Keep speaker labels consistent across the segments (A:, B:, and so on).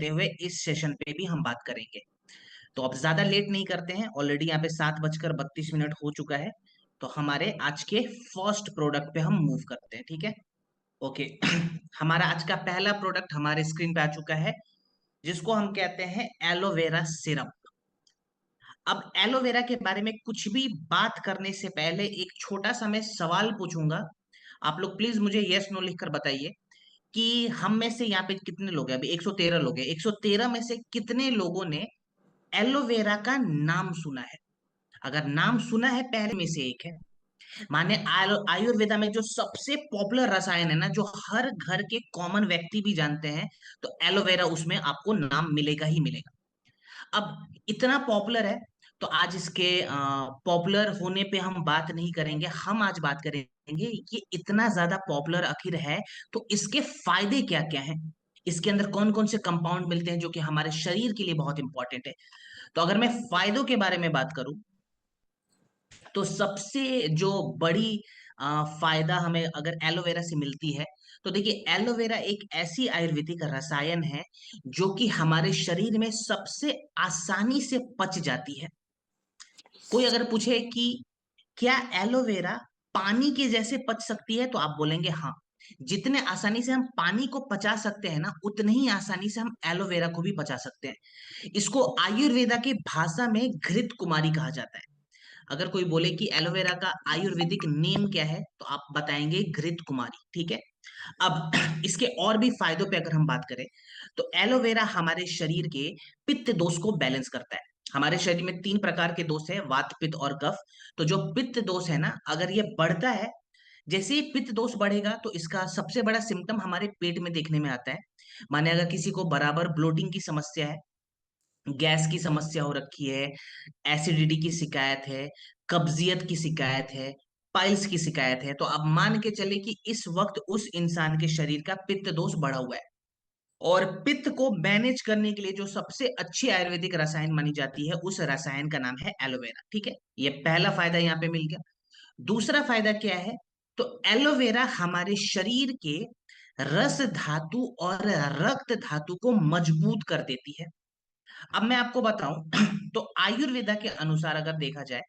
A: करते हुए इस सेशन पे भी हम बात करेंगे। तो अब ज्यादा लेट नहीं करते हैं, ऑलरेडी यहाँ पे 7:32 हो चुका है। तो हमारे आज के फर्स्ट प्रोडक्ट पे हम मूव करते हैं, ठीक है। ओके। हमारा आज का पहला प्रोडक्ट हमारे स्क्रीन पे आ चुका है, जिसको हम कहते हैं एलोवेरा सिरप। अब एलोवेरा के बारे में कुछ भी बात करने से पहले एक छोटा सा मैं सवाल पूछूंगा। आप लोग प्लीज मुझे यस नो लिखकर बताइए कि हम में से यहाँ पे कितने लोग हैं। अभी 113 लोग हैं, 113 में से कितने लोगों ने एलोवेरा का नाम सुना है। अगर नाम सुना है पहले में से एक है। माने आयुर्वेदा में जो सबसे पॉपुलर रसायन है ना, जो हर घर के कॉमन व्यक्ति भी जानते हैं, तो एलोवेरा उसमें आपको नाम मिलेगा ही मिलेगा। अब इतना पॉपुलर है, तो आज इसके पॉपुलर होने पे हम बात नहीं करेंगे, हम आज बात करेंगे ये इतना ज्यादा पॉपुलर आखिर है तो इसके फायदे क्या क्या हैं, इसके अंदर कौन कौन से कंपाउंड मिलते हैं जो कि हमारे शरीर के लिए बहुत इंपॉर्टेंट है। तो अगर मैं फायदों के बारे में बात करूं, तो सबसे जो बड़ी फायदा हमें अगर एलोवेरा से मिलती है, तो देखिए एलोवेरा एक ऐसी आयुर्वेदिक रसायन है जो कि हमारे शरीर में सबसे आसानी से पच जाती है। कोई अगर पूछे कि क्या एलोवेरा पानी के जैसे पच सकती है, तो आप बोलेंगे हाँ। जितने आसानी से हम पानी को पचा सकते हैं ना, उतने ही आसानी से हम एलोवेरा को भी पचा सकते हैं। इसको आयुर्वेदा की भाषा में घृत कुमारी कहा जाता है। अगर कोई बोले कि एलोवेरा का आयुर्वेदिक नेम क्या है, तो आप बताएंगे घृत कुमारी, ठीक है। अब इसके और भी फायदों पे अगर हम बात करें, तो एलोवेरा हमारे शरीर के पित्त दोष को बैलेंस करता है। हमारे शरीर में 3 प्रकार के दोष है, वात पित्त और कफ। तो जो पित्त दोष है ना, अगर ये बढ़ता है, जैसे ही पित्त दोष बढ़ेगा तो इसका सबसे बड़ा सिम्टम हमारे पेट में देखने में आता है। माने अगर किसी को बराबर ब्लोटिंग की समस्या है, गैस की समस्या हो रखी है, एसिडिटी की शिकायत है, कब्जियत की शिकायत है, पाइल्स की शिकायत है, तो अब मान के चले कि इस वक्त उस इंसान के शरीर का पित्त दोष बढ़ा हुआ है। और पित्त को मैनेज करने के लिए जो सबसे अच्छी आयुर्वेदिक रसायन मानी जाती है, उस रसायन का नाम है एलोवेरा, ठीक है। ये पहला फायदा यहाँ पे मिल गया। दूसरा फायदा क्या है, तो एलोवेरा हमारे शरीर के रस धातु और रक्त धातु को मजबूत कर देती है। अब मैं आपको बताऊं तो आयुर्वेदा के अनुसार अगर देखा जाए,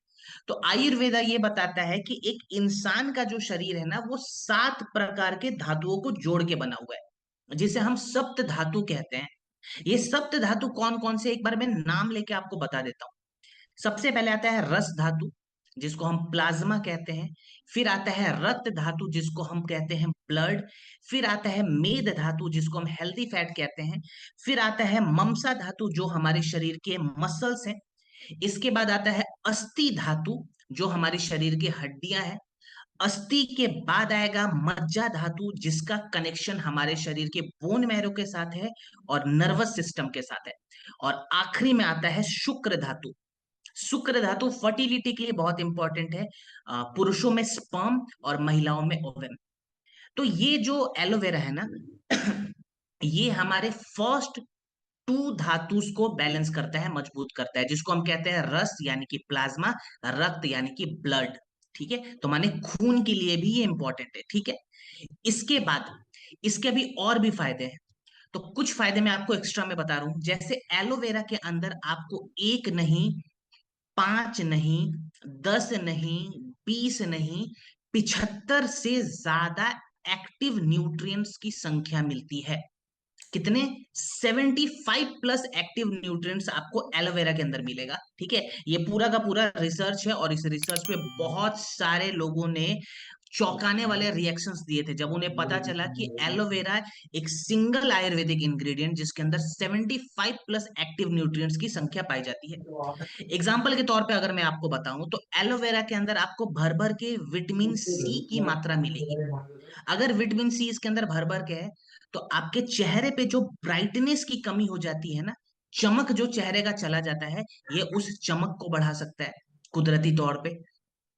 A: तो आयुर्वेदा ये बताता है कि एक इंसान का जो शरीर है ना, वो 7 प्रकार के धातुओं को जोड़ के बना हुआ है, जिसे हम सप्त धातु कहते हैं। ये सप्त धातु कौन कौन से, एक बार मैं नाम लेके आपको बता देता हूँ। सबसे पहले आता है रस धातु, जिसको हम प्लाज्मा कहते हैं। फिर आता है रक्त धातु, जिसको हम कहते हैं ब्लड। फिर आता है मेद धातु, जिसको हम हेल्दी फैट कहते हैं। फिर आता है ममसा धातु, जो हमारे शरीर के मसल्स हैं। इसके बाद आता है अस्थि धातु, जो हमारे शरीर की हड्डियां हैं। अस्थि के बाद आएगा मज्जा धातु, जिसका कनेक्शन हमारे शरीर के बोन मैरो के साथ है और नर्वस सिस्टम के साथ है। और आखिरी में आता है शुक्र धातु। शुक्र धातु फर्टिलिटी के लिए बहुत इंपॉर्टेंट है, पुरुषों में स्पर्म और महिलाओं में ओवम। तो ये जो एलोवेरा है ना, ये हमारे फर्स्ट 2 धातुस को बैलेंस करता है, मजबूत करता है, जिसको हम कहते हैं रस यानी कि प्लाज्मा, रक्त यानी कि ब्लड, ठीक है। तो माने खून के लिए भी ये इंपॉर्टेंट है, ठीक है। इसके बाद इसके भी और भी फायदे हैं। तो कुछ फायदे मैं आपको एक्स्ट्रा में बता रहा हूं, जैसे एलोवेरा के अंदर आपको एक नहीं, 5 नहीं, 10 नहीं, 20 नहीं, 75 से ज्यादा एक्टिव न्यूट्रिएंट्स की संख्या मिलती है। कितने? 75+ एक्टिव न्यूट्रिएंट्स आपको एलोवेरा के अंदर मिलेगा, ठीक है। ये पूरा का पूरा रिसर्च है, और इस रिसर्च पे बहुत सारे लोगों ने चौंकाने वाले रिएक्शंस दिए थे जब उन्हें पता चला कि एलोवेरा एक सिंगल आयुर्वेदिक इंग्रेडिएंट जिसके अंदर 75+ एक्टिव न्यूट्रिएंट्स की संख्या पाई जाती है। एग्जाम्पल के तौर पे अगर मैं आपको बताऊं, तो एलोवेरा के अंदर आपको भर भर के विटामिन सी की मात्रा मिलेगी। अगर विटामिन सी इसके अंदर भर भर के है, तो आपके चेहरे पे जो ब्राइटनेस की कमी हो जाती है ना, चमक जो चेहरे का चला जाता है, ये उस चमक को बढ़ा सकता है कुदरती तौर पे।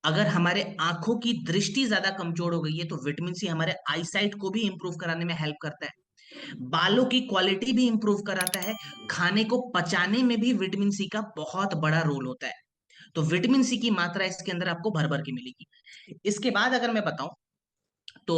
A: अगर हमारे आंखों की दृष्टि ज्यादा कमजोर हो गई है, तो विटामिन सी हमारे आईसाइट को भी इंप्रूव कराने में हेल्प करता है, बालों की क्वालिटी भी इंप्रूव कराता है, खाने को पचाने में भी विटामिन सी का बहुत बड़ा रोल होता है। तो विटामिन सी की मात्रा इसके अंदर आपको भर भर के मिलेगी। इसके बाद अगर मैं बताऊं, तो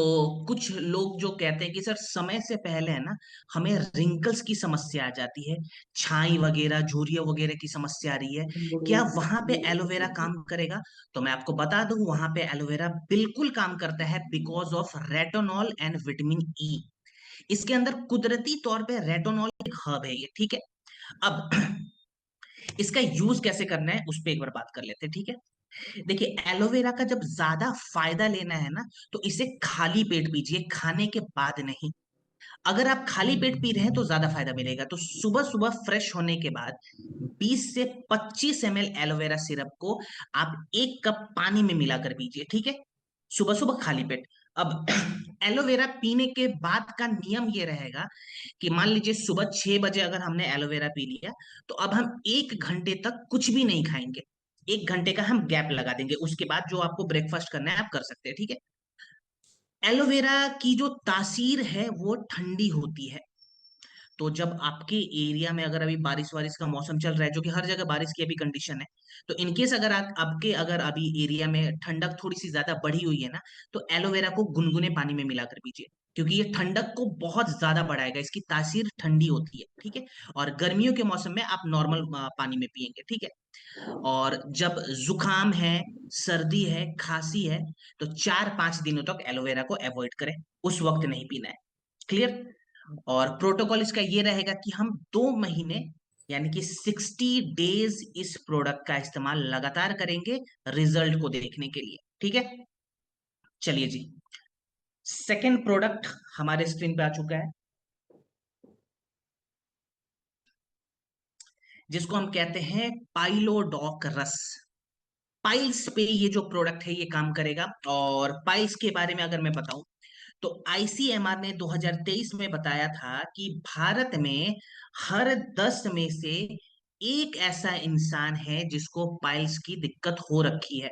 A: कुछ लोग जो कहते हैं कि सर समय से पहले है ना हमें रिंकल्स की समस्या आ जाती है, छाई वगैरह झुर्रियों वगैरह की समस्या आ रही है, क्या वहां पे एलोवेरा काम करेगा? तो मैं आपको बता दूं वहां पे एलोवेरा बिल्कुल काम करता है, because of retinol and vitamin E. इसके अंदर कुदरती तौर पे रेटोनॉल एक हब है ये, ठीक है। अब इसका यूज कैसे करना है उस पर एक बार बात कर लेते हैं, ठीक है। देखिए, एलोवेरा का जब ज्यादा फायदा लेना है ना तो इसे खाली पेट पीजिए, खाने के बाद नहीं। अगर आप खाली पेट पी रहे हैं तो ज्यादा फायदा मिलेगा। तो सुबह सुबह फ्रेश होने के बाद 20 से 25 ml एलोवेरा सिरप को आप 1 कप पानी में मिलाकर पीजिए, ठीक है, सुबह सुबह खाली पेट। अब एलोवेरा पीने के बाद का नियम ये रहेगा कि मान लीजिए सुबह 6 बजे अगर हमने एलोवेरा पी लिया, तो अब हम 1 घंटे तक कुछ भी नहीं खाएंगे। 1 घंटे का हम गैप लगा देंगे, उसके बाद जो आपको ब्रेकफास्ट करना है आप कर सकते हैं, ठीक है। एलोवेरा की जो तासीर है वो ठंडी होती है। तो जब आपके एरिया में अगर अभी बारिश वारिश का मौसम चल रहा है, जो कि हर जगह बारिश की अभी कंडीशन है, तो इनकेस अगर आपके अगर अभी एरिया में ठंडक थोड़ी सी ज्यादा बढ़ी हुई है ना, तो एलोवेरा को गुनगुने पानी में मिलाकर पीजिए, क्योंकि ये ठंडक को बहुत ज्यादा बढ़ाएगा, इसकी तासीर ठंडी होती है, ठीक है। और गर्मियों के मौसम में आप नॉर्मल पानी में पियेंगे, ठीक है। और जब जुकाम है, सर्दी है, खांसी है, तो 4-5 दिनों तक एलोवेरा को अवॉइड करें, उस वक्त नहीं पीना है। क्लियर? और प्रोटोकॉल इसका ये रहेगा कि हम 2 महीने यानी कि 60 डेज इस प्रोडक्ट का इस्तेमाल लगातार करेंगे रिजल्ट को देखने के लिए, ठीक है। चलिए जी, सेकंड प्रोडक्ट हमारे स्क्रीन पे आ चुका है, जिसको हम कहते हैं पाइलोडॉक रस। पाइल्स पे ये जो प्रोडक्ट है ये काम करेगा। और पाइल्स के बारे में अगर मैं बताऊं, तो आईसीएमआर ने 2023 में बताया था कि भारत में हर 10 में से एक ऐसा इंसान है जिसको पाइल्स की दिक्कत हो रखी है।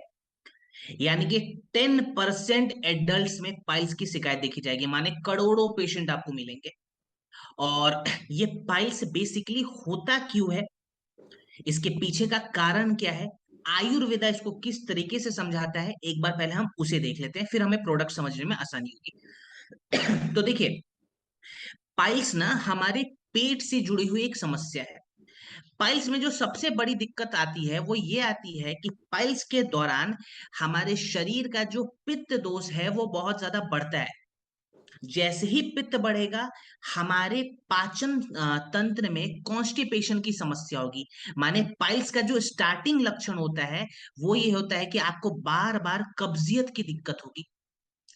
A: यानी कि 10% एडल्ट में पाइल्स की शिकायत देखी जाएगी, माने करोड़ों पेशेंट आपको मिलेंगे। और ये पाइल्स बेसिकली होता क्यों है, इसके पीछे का कारण क्या है, आयुर्वेदा इसको किस तरीके से समझाता है, एक बार पहले हम उसे देख लेते हैं, फिर हमें प्रोडक्ट समझने में आसानी होगी। तो देखिए, पाइल्स ना हमारे पेट से जुड़ी हुई एक समस्या है। पाइल्स में जो सबसे बड़ी दिक्कत आती है वो ये आती है कि पाइल्स के दौरान हमारे शरीर का जो पित्त दोष है वो बहुत ज्यादा बढ़ता है। जैसे ही पित्त बढ़ेगा, हमारे पाचन तंत्र में कॉन्स्टिपेशन की समस्या होगी। माने पाइल्स का जो स्टार्टिंग लक्षण होता है वो ये होता है कि आपको बार बार कब्जियत की दिक्कत होगी,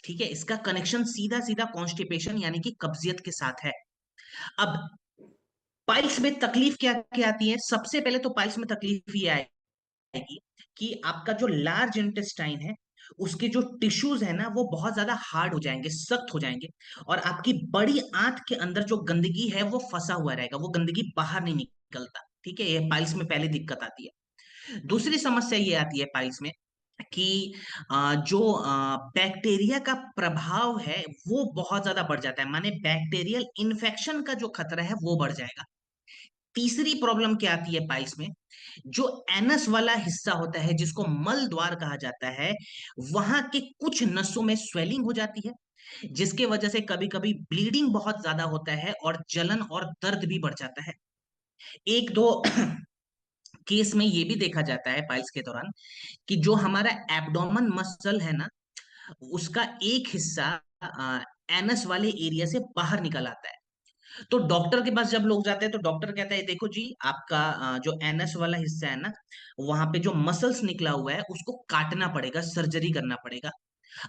A: ठीक है। इसका कनेक्शन सीधा सीधा कॉन्स्टिपेशन यानी कि कब्जियत के साथ है। अब पाइल्स में तकलीफ क्या क्या आती है? सबसे पहले तो पाइल्स में तकलीफ ये आएगी कि आपका जो लार्ज इंटेस्टाइन है उसके जो टिश्यूज है ना वो बहुत ज्यादा हार्ड हो जाएंगे, सख्त हो जाएंगे। और आपकी बड़ी आंत के अंदर जो गंदगी है वो फंसा हुआ रहेगा, वो गंदगी बाहर नहीं निकलता, ठीक है। ये पाइल्स में पहले दिक्कत आती है। दूसरी समस्या ये आती है पाइल्स में कि जो बैक्टीरिया का प्रभाव है वो बहुत ज्यादा बढ़ जाता है, माने बैक्टीरियल इन्फेक्शन का जो खतरा है वो बढ़ जाएगा। तीसरी प्रॉब्लम क्या आती है पाइल्स में, जो एनस वाला हिस्सा होता है जिसको मल द्वार कहा जाता है, वहां के कुछ नसों में स्वेलिंग हो जाती है, जिसके वजह से कभी कभी ब्लीडिंग बहुत ज्यादा होता है और जलन और दर्द भी बढ़ जाता है। एक दो केस में ये भी देखा जाता है पाइल्स के दौरान कि जो हमारा एब्डोमन मसल है ना, उसका एक हिस्सा एनस वाले एरिया से बाहर निकल आता है। तो डॉक्टर के पास जब लोग जाते हैं तो डॉक्टर कहता है देखो जी, आपका जो एनस वाला हिस्सा है ना, वहां पे जो मसल्स निकला हुआ है उसको काटना पड़ेगा, सर्जरी करना पड़ेगा।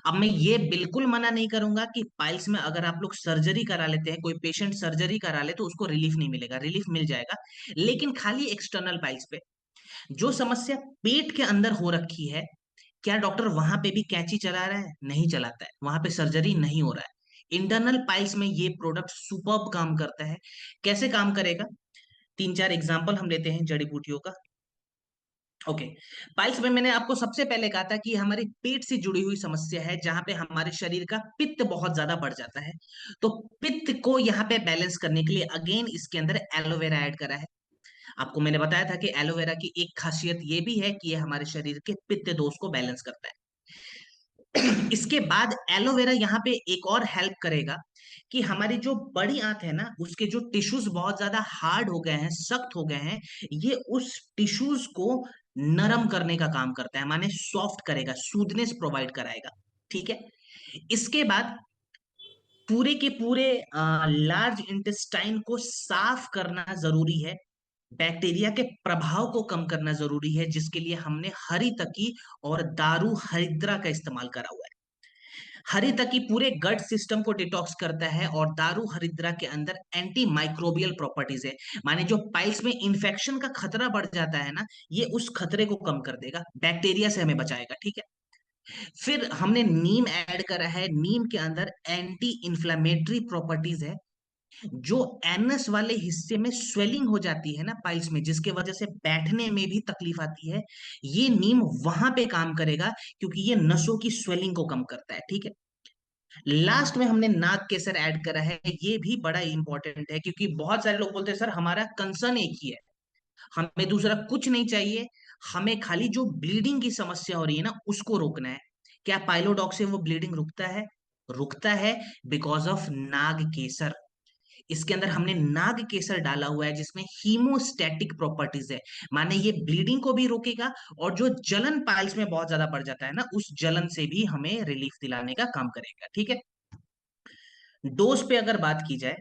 A: अब मैं ये बिल्कुल मना नहीं करूंगा कि पाइल्स में अगर आप लोग सर्जरी करा लेते हैं, कोई पेशेंट सर्जरी करा ले तो उसको रिलीफ नहीं मिलेगा, रिलीफ मिल जाएगा, लेकिन खाली एक्सटर्नल पाइल्स पे। जो समस्या पेट के अंदर हो रखी है, क्या डॉक्टर वहां पे भी कैंची चला रहा है? नहीं चलाता है, वहां पे सर्जरी नहीं हो रहा है। इंटरनल पाइल्स में ये प्रोडक्ट सुपर्ब काम करता है। कैसे काम करेगा? 3-4 एग्जांपल हम लेते हैं जड़ी बूटियों का। ओके, पाइल्स में मैंने आपको सबसे पहले कहा था कि हमारी पेट से जुड़ी हुई समस्या है, जहां पे हमारे शरीर का पित्त बहुत ज्यादा बढ़ जाता है। तो पित्त को यहाँ पे बैलेंस करने के लिए अगेन इसके अंदर एलोवेरा ऐड करा है। आपको मैंने बताया था कि एलोवेरा की एक खासियत ये भी है कि ये हमारे शरीर के पित्त दोष को बैलेंस करता है। इसके बाद एलोवेरा यहाँ पे एक और हेल्प करेगा कि हमारी जो बड़ी आंत है ना, उसके जो टिश्यूज बहुत ज्यादा हार्ड हो गए हैं, सख्त हो गए हैं, ये उस टिश्यूज को नरम करने का काम करता है, माने सॉफ्ट करेगा, सूदनेस प्रोवाइड कराएगा। ठीक है। इसके बाद पूरे के पूरे लार्ज इंटेस्टाइन को साफ करना जरूरी है, बैक्टीरिया के प्रभाव को कम करना जरूरी है, जिसके लिए हमने हरी तकी और दारू हरिद्रा का इस्तेमाल करा हुआ है। हरी तकी पूरे गट सिस्टम को डिटॉक्स करता है, और दारू हरिद्रा के अंदर एंटी माइक्रोबियल प्रॉपर्टीज है, माने जो पाइल्स में इंफेक्शन का खतरा बढ़ जाता है ना, ये उस खतरे को कम कर देगा, बैक्टीरिया से हमें बचाएगा। ठीक है। फिर हमने नीम ऐड करा है, नीम के अंदर एंटी इंफ्लेमेटरी प्रॉपर्टीज है, जो एनस वाले हिस्से में स्वेलिंग हो जाती है ना पाइल्स में, जिसके वजह से बैठने में भी तकलीफ आती है, ये नीम वहां पे काम करेगा, क्योंकि ये नसों की स्वेलिंग को कम करता है। ठीक है। लास्ट में हमने नाग केसर ऐड करा है, ये भी बड़ा इंपॉर्टेंट है, क्योंकि बहुत सारे लोग बोलते हैं सर हमारा कंसर्न एक ही है, हमें दूसरा कुछ नहीं चाहिए, हमें खाली जो ब्लीडिंग की समस्या हो रही है ना उसको रोकना है। क्या पाइलोडॉक से वो ब्लीडिंग रुकता है? रुकता है, बिकॉज ऑफ नाग केसर। इसके अंदर हमने नाग केसर डाला हुआ है, जिसमें हीमोस्टैटिक प्रॉपर्टीज है, माने ये ब्लीडिंग को भी रोकेगा, और जो जलन पाइल्स में बहुत ज्यादा बढ़ जाता है ना, उस जलन से भी हमें रिलीफ दिलाने का काम करेगा। ठीक है। डोज पे अगर बात की जाए,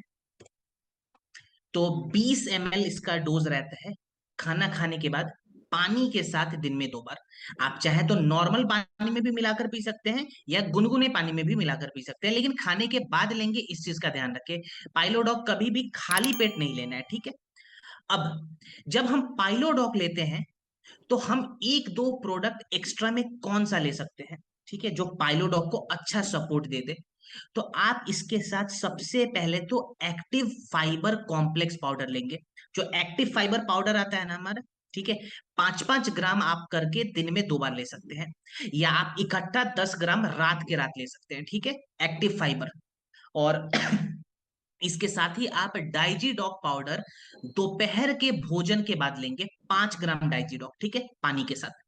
A: तो 20 ml इसका डोज रहता है, खाना खाने के बाद पानी के साथ दिन में 2 बार। आप चाहे तो नॉर्मल पानी में भी मिलाकर पी सकते हैं, या गुनगुने पानी में भी मिलाकर पी सकते हैं, लेकिन खाने के बाद लेंगे, इस चीज का ध्यान रखें। पाइलोडॉक कभी भी खाली पेट नहीं लेना है। ठीक है। अब जब हम पाइलोडॉक लेते हैं, तो हम एक दो प्रोडक्ट एक्स्ट्रा में कौन सा ले सकते हैं, ठीक है, जो पाइलोडॉक को अच्छा सपोर्ट दे दे। तो आप इसके साथ सबसे पहले तो एक्टिव फाइबर कॉम्प्लेक्स पाउडर लेंगे। जो एक्टिव फाइबर पाउडर आता है ना हमारा, ठीक है, 5-5 ग्राम आप करके दिन में 2 बार ले सकते हैं, या आप इकट्ठा 10 ग्राम रात के रात ले सकते हैं। ठीक है, एक्टिव फाइबर। और इसके साथ ही आप डाइजीडॉक पाउडर दोपहर के भोजन के बाद लेंगे, 5 ग्राम डाइजीडॉक, ठीक है, पानी के साथ।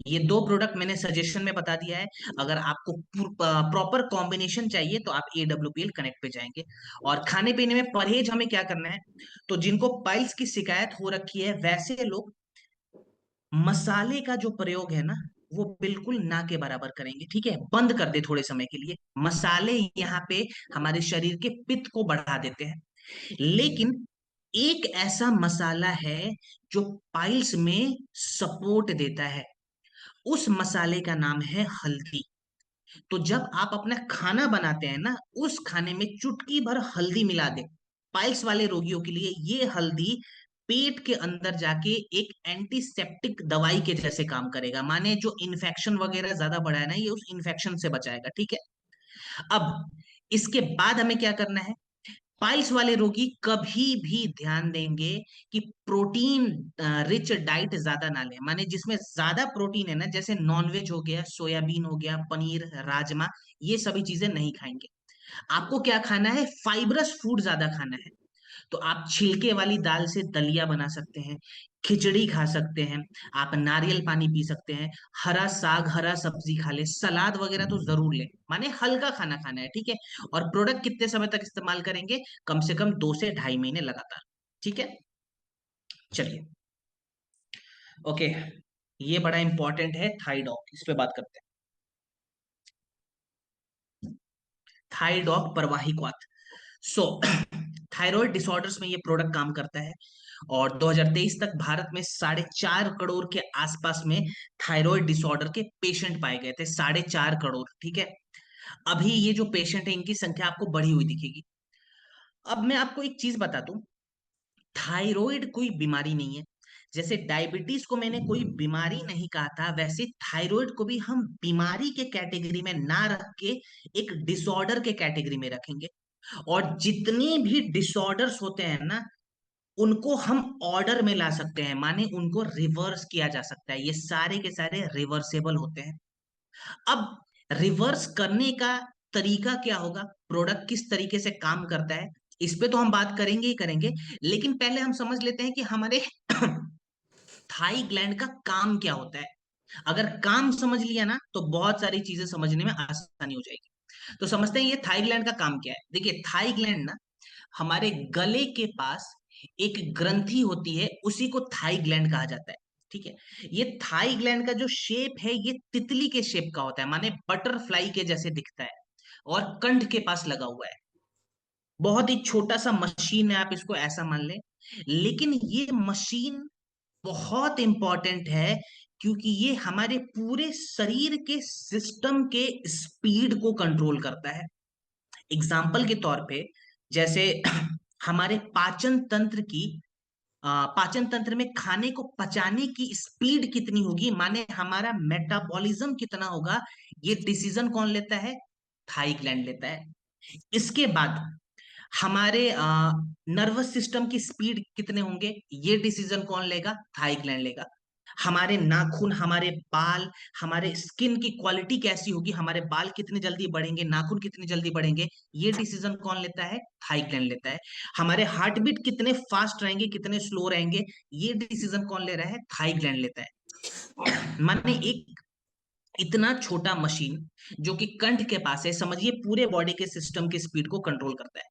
A: ये दो प्रोडक्ट मैंने सजेशन में बता दिया है। अगर आपको प्रॉपर कॉम्बिनेशन चाहिए तो आप AWPL कनेक्ट पे जाएंगे। और खाने पीने में परहेज हमें क्या करना है, तो जिनको पाइल्स की शिकायत हो रखी है, वैसे लोग मसाले का जो प्रयोग है ना, वो बिल्कुल ना के बराबर करेंगे। ठीक है, बंद कर दे थोड़े समय के लिए। मसाले यहाँ पे हमारे शरीर के पित्त को बढ़ा देते हैं, लेकिन एक ऐसा मसाला है जो पाइल्स में सपोर्ट देता है, उस मसाले का नाम है हल्दी। तो जब आप अपना खाना बनाते हैं ना, उस खाने में चुटकी भर हल्दी मिला दे, पाइल्स वाले रोगियों के लिए ये हल्दी पेट के अंदर जाके एक एंटीसेप्टिक दवाई के जैसे काम करेगा, माने जो इन्फेक्शन वगैरह ज्यादा बढ़ा है ना, ये उस इन्फेक्शन से बचाएगा। ठीक है। अब इसके बाद हमें क्या करना है, पाइल्स वाले रोगी कभी भी ध्यान देंगे कि प्रोटीन रिच डाइट ज्यादा ना लें, माने जिसमें ज्यादा प्रोटीन है ना, जैसे नॉनवेज हो गया, सोयाबीन हो गया, पनीर, राजमा, ये सभी चीजें नहीं खाएंगे। आपको क्या खाना है, फाइब्रस फूड ज्यादा खाना है। तो आप छिलके वाली दाल से दलिया बना सकते हैं, खिचड़ी खा सकते हैं, आप नारियल पानी पी सकते हैं, हरा साग, हरा सब्जी खा ले, सलाद वगैरह तो जरूर लें, माने हल्का खाना खाना है। ठीक है। और प्रोडक्ट कितने समय तक इस्तेमाल करेंगे, कम से कम 2 से ढाई महीने लगातार। ठीक है। चलिए, ओके, ये बड़ा इंपॉर्टेंट है थाइडॉक, इस पे बात करते हैं। थाइडॉक परवाहिक, सो थायराइड डिसऑर्डर्स में ये प्रोडक्ट काम करता है, और 2023 तक भारत में 4.5 करोड़ के आसपास में थायराइड डिसऑर्डर के पेशेंट पाए गए थे, 4.5 करोड़। ठीक है। अभी ये जो पेशेंट है, इनकी संख्या आपको बढ़ी हुई दिखेगी। अब मैं आपको एक चीज बता दूं, थायराइड कोई बीमारी नहीं है। जैसे डायबिटीज को मैंने कोई बीमारी नहीं कहा था, वैसे थायराइड को भी हम बीमारी के कैटेगरी में ना रख के एक डिसऑर्डर के कैटेगरी में रखेंगे। और जितने भी डिसऑर्डर्स होते हैं ना, उनको हम ऑर्डर में ला सकते हैं, माने उनको रिवर्स किया जा सकता है, ये सारे के सारे रिवर्सेबल होते हैं। अब रिवर्स करने का तरीका क्या होगा, प्रोडक्ट किस तरीके से काम करता है, इस पे तो हम बात करेंगे ही करेंगे, लेकिन पहले हम समझ लेते हैं कि हमारे थाई ग्लैंड का काम क्या होता है। अगर काम समझ लिया ना तो बहुत सारी चीजें समझने में आसानी हो जाएगी। तो समझते हैं ये थाई ग्लैंड का काम क्या है। देखिए थाई ग्लैंड ना हमारे गले के पास एक ग्रंथि होती है, उसी को थाई ग्लैंड कहा जाता है। ठीक है। ये थाई ग्लैंड का जो शेप है ये तितली के शेप का होता है, माने बटरफ्लाई के जैसे दिखता है, और कंठ के पास लगा हुआ है। बहुत ही छोटा सा मशीन है, आप इसको ऐसा मान लें। लेकिन ये मशीन बहुत इंपॉर्टेंट है, क्योंकि ये हमारे पूरे शरीर के सिस्टम के स्पीड को कंट्रोल करता है। एग्जाम्पल के तौर पे, जैसे हमारे पाचन तंत्र की पाचन तंत्र में खाने को पचाने की स्पीड कितनी होगी, माने हमारा मेटाबॉलिज्म कितना होगा, ये डिसीजन कौन लेता है? थाई ग्लैंड लेता है। इसके बाद हमारे नर्वस सिस्टम की स्पीड कितने होंगे, ये डिसीजन कौन लेगा? थाई ग्लैंड लेगा। हमारे नाखून, हमारे बाल, हमारे स्किन की क्वालिटी कैसी होगी, हमारे बाल कितने जल्दी बढ़ेंगे, नाखून कितने जल्दी बढ़ेंगे, ये डिसीजन कौन लेता है? थाई ग्लैंड लेता है। हमारे हार्ट बीट कितने फास्ट रहेंगे, कितने स्लो रहेंगे, ये डिसीजन कौन ले रहा है? थाई ग्लैंड लेता है। माने एक इतना छोटा मशीन जो कि कंठ के पास है, समझिए पूरे बॉडी के सिस्टम की स्पीड को कंट्रोल करता है।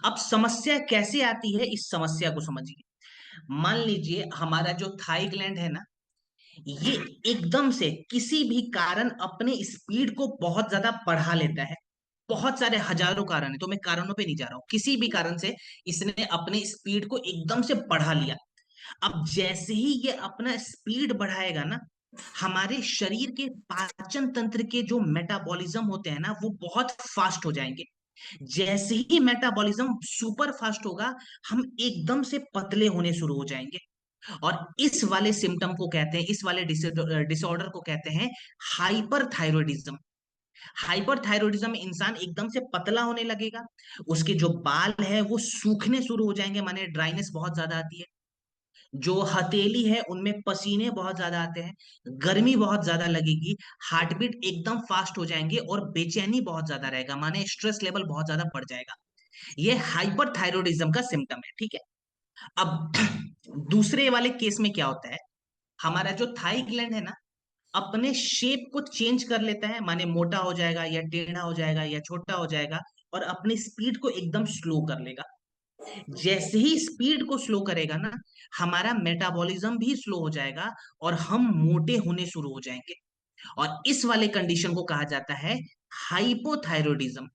A: अब समस्या कैसे आती है, इस समस्या को समझिए। मान लीजिए हमारा जो थाई ग्लैंड है ना, ये एकदम से किसी भी कारण अपने स्पीड को बहुत ज्यादा बढ़ा लेता है। बहुत सारे हजारों कारण है, तो मैं कारणों पे नहीं जा रहा हूं, किसी भी कारण से इसने अपने स्पीड को एकदम से बढ़ा लिया। अब जैसे ही ये अपना स्पीड बढ़ाएगा ना, हमारे शरीर के पाचन तंत्र के जो मेटाबॉलिज्म होते हैं ना, वो बहुत फास्ट हो जाएंगे। जैसे ही मेटाबॉलिज्म सुपर फास्ट होगा, हम एकदम से पतले होने शुरू हो जाएंगे। और इस वाले सिम्टम को कहते हैं, इस वाले डिसऑर्डर को कहते हैं हाइपरथायरॉयडिज्म। हाइपरथायरॉयडिज्म में इंसान एकदम से पतला होने लगेगा, उसके जो बाल है वो सूखने शुरू हो जाएंगे, माने ड्राइनेस बहुत ज्यादा आती है। जो हथेली है उनमें पसीने बहुत ज्यादा आते हैं, गर्मी बहुत ज्यादा लगेगी, हार्ट बीट एकदम फास्ट हो जाएंगे, और बेचैनी बहुत ज्यादा रहेगा, माने स्ट्रेस लेवल बहुत ज्यादा बढ़ जाएगा। ये हाइपरथायरॉयडिज्म का सिम्टम है। ठीक है। अब दूसरे वाले केस में क्या होता है, हमारा जो थाई ग्लैंड है ना, अपने शेप को चेंज कर लेता है, माने मोटा हो जाएगा या टेढ़ा हो जाएगा या छोटा हो जाएगा, और अपनी स्पीड को एकदम स्लो कर लेगा। जैसे ही स्पीड को स्लो करेगा ना, हमारा मेटाबॉलिज्म भी स्लो हो जाएगा, और हम मोटे होने शुरू हो जाएंगे। और इस वाले कंडीशन को कहा जाता है हाइपोथायरॉयडिज्म।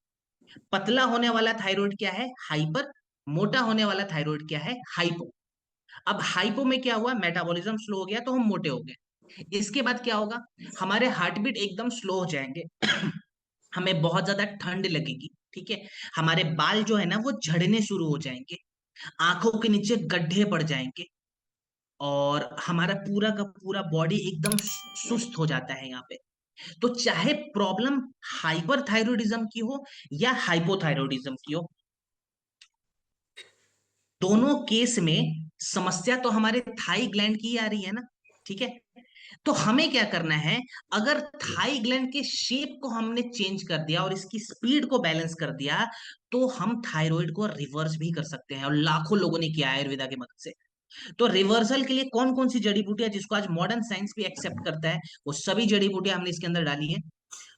A: पतला होने वाला थायराइड क्या है? हाइपर। मोटा होने वाला थायराइड क्या है? हाइपो। अब हाइपो में क्या हुआ, मेटाबॉलिज्म स्लो हो गया तो हम मोटे हो गए। इसके बाद क्या होगा, हमारे हार्ट बीट एकदम स्लो हो जाएंगे, हमें बहुत ज्यादा ठंड लगेगी। ठीक है। हमारे बाल जो है ना वो झड़ने शुरू हो जाएंगे, आंखों के नीचे गड्ढे पड़ जाएंगे, और हमारा पूरा का पूरा बॉडी एकदम सुस्त हो जाता है यहाँ पे। तो चाहे प्रॉब्लम हाइपरथायरॉयडिज्म की हो या हाइपोथायरॉयडिज्म की हो, दोनों केस में समस्या तो हमारे थाई ग्लैंड की ही आ रही है ना। ठीक है। तो हमें क्या करना है, अगर थाई ग्लैंड के शेप को हमने चेंज कर दिया और इसकी स्पीड को बैलेंस कर दिया, तो हम थायराइड को रिवर्स भी कर सकते हैं, और लाखों लोगों ने किया है आयुर्वेदा की मदद से। तो रिवर्सल के लिए कौन कौन सी जड़ी बूटियां जिसको आज मॉडर्न साइंस भी एक्सेप्ट करता है, वो सभी जड़ी बूटियां हमने इसके अंदर डाली है।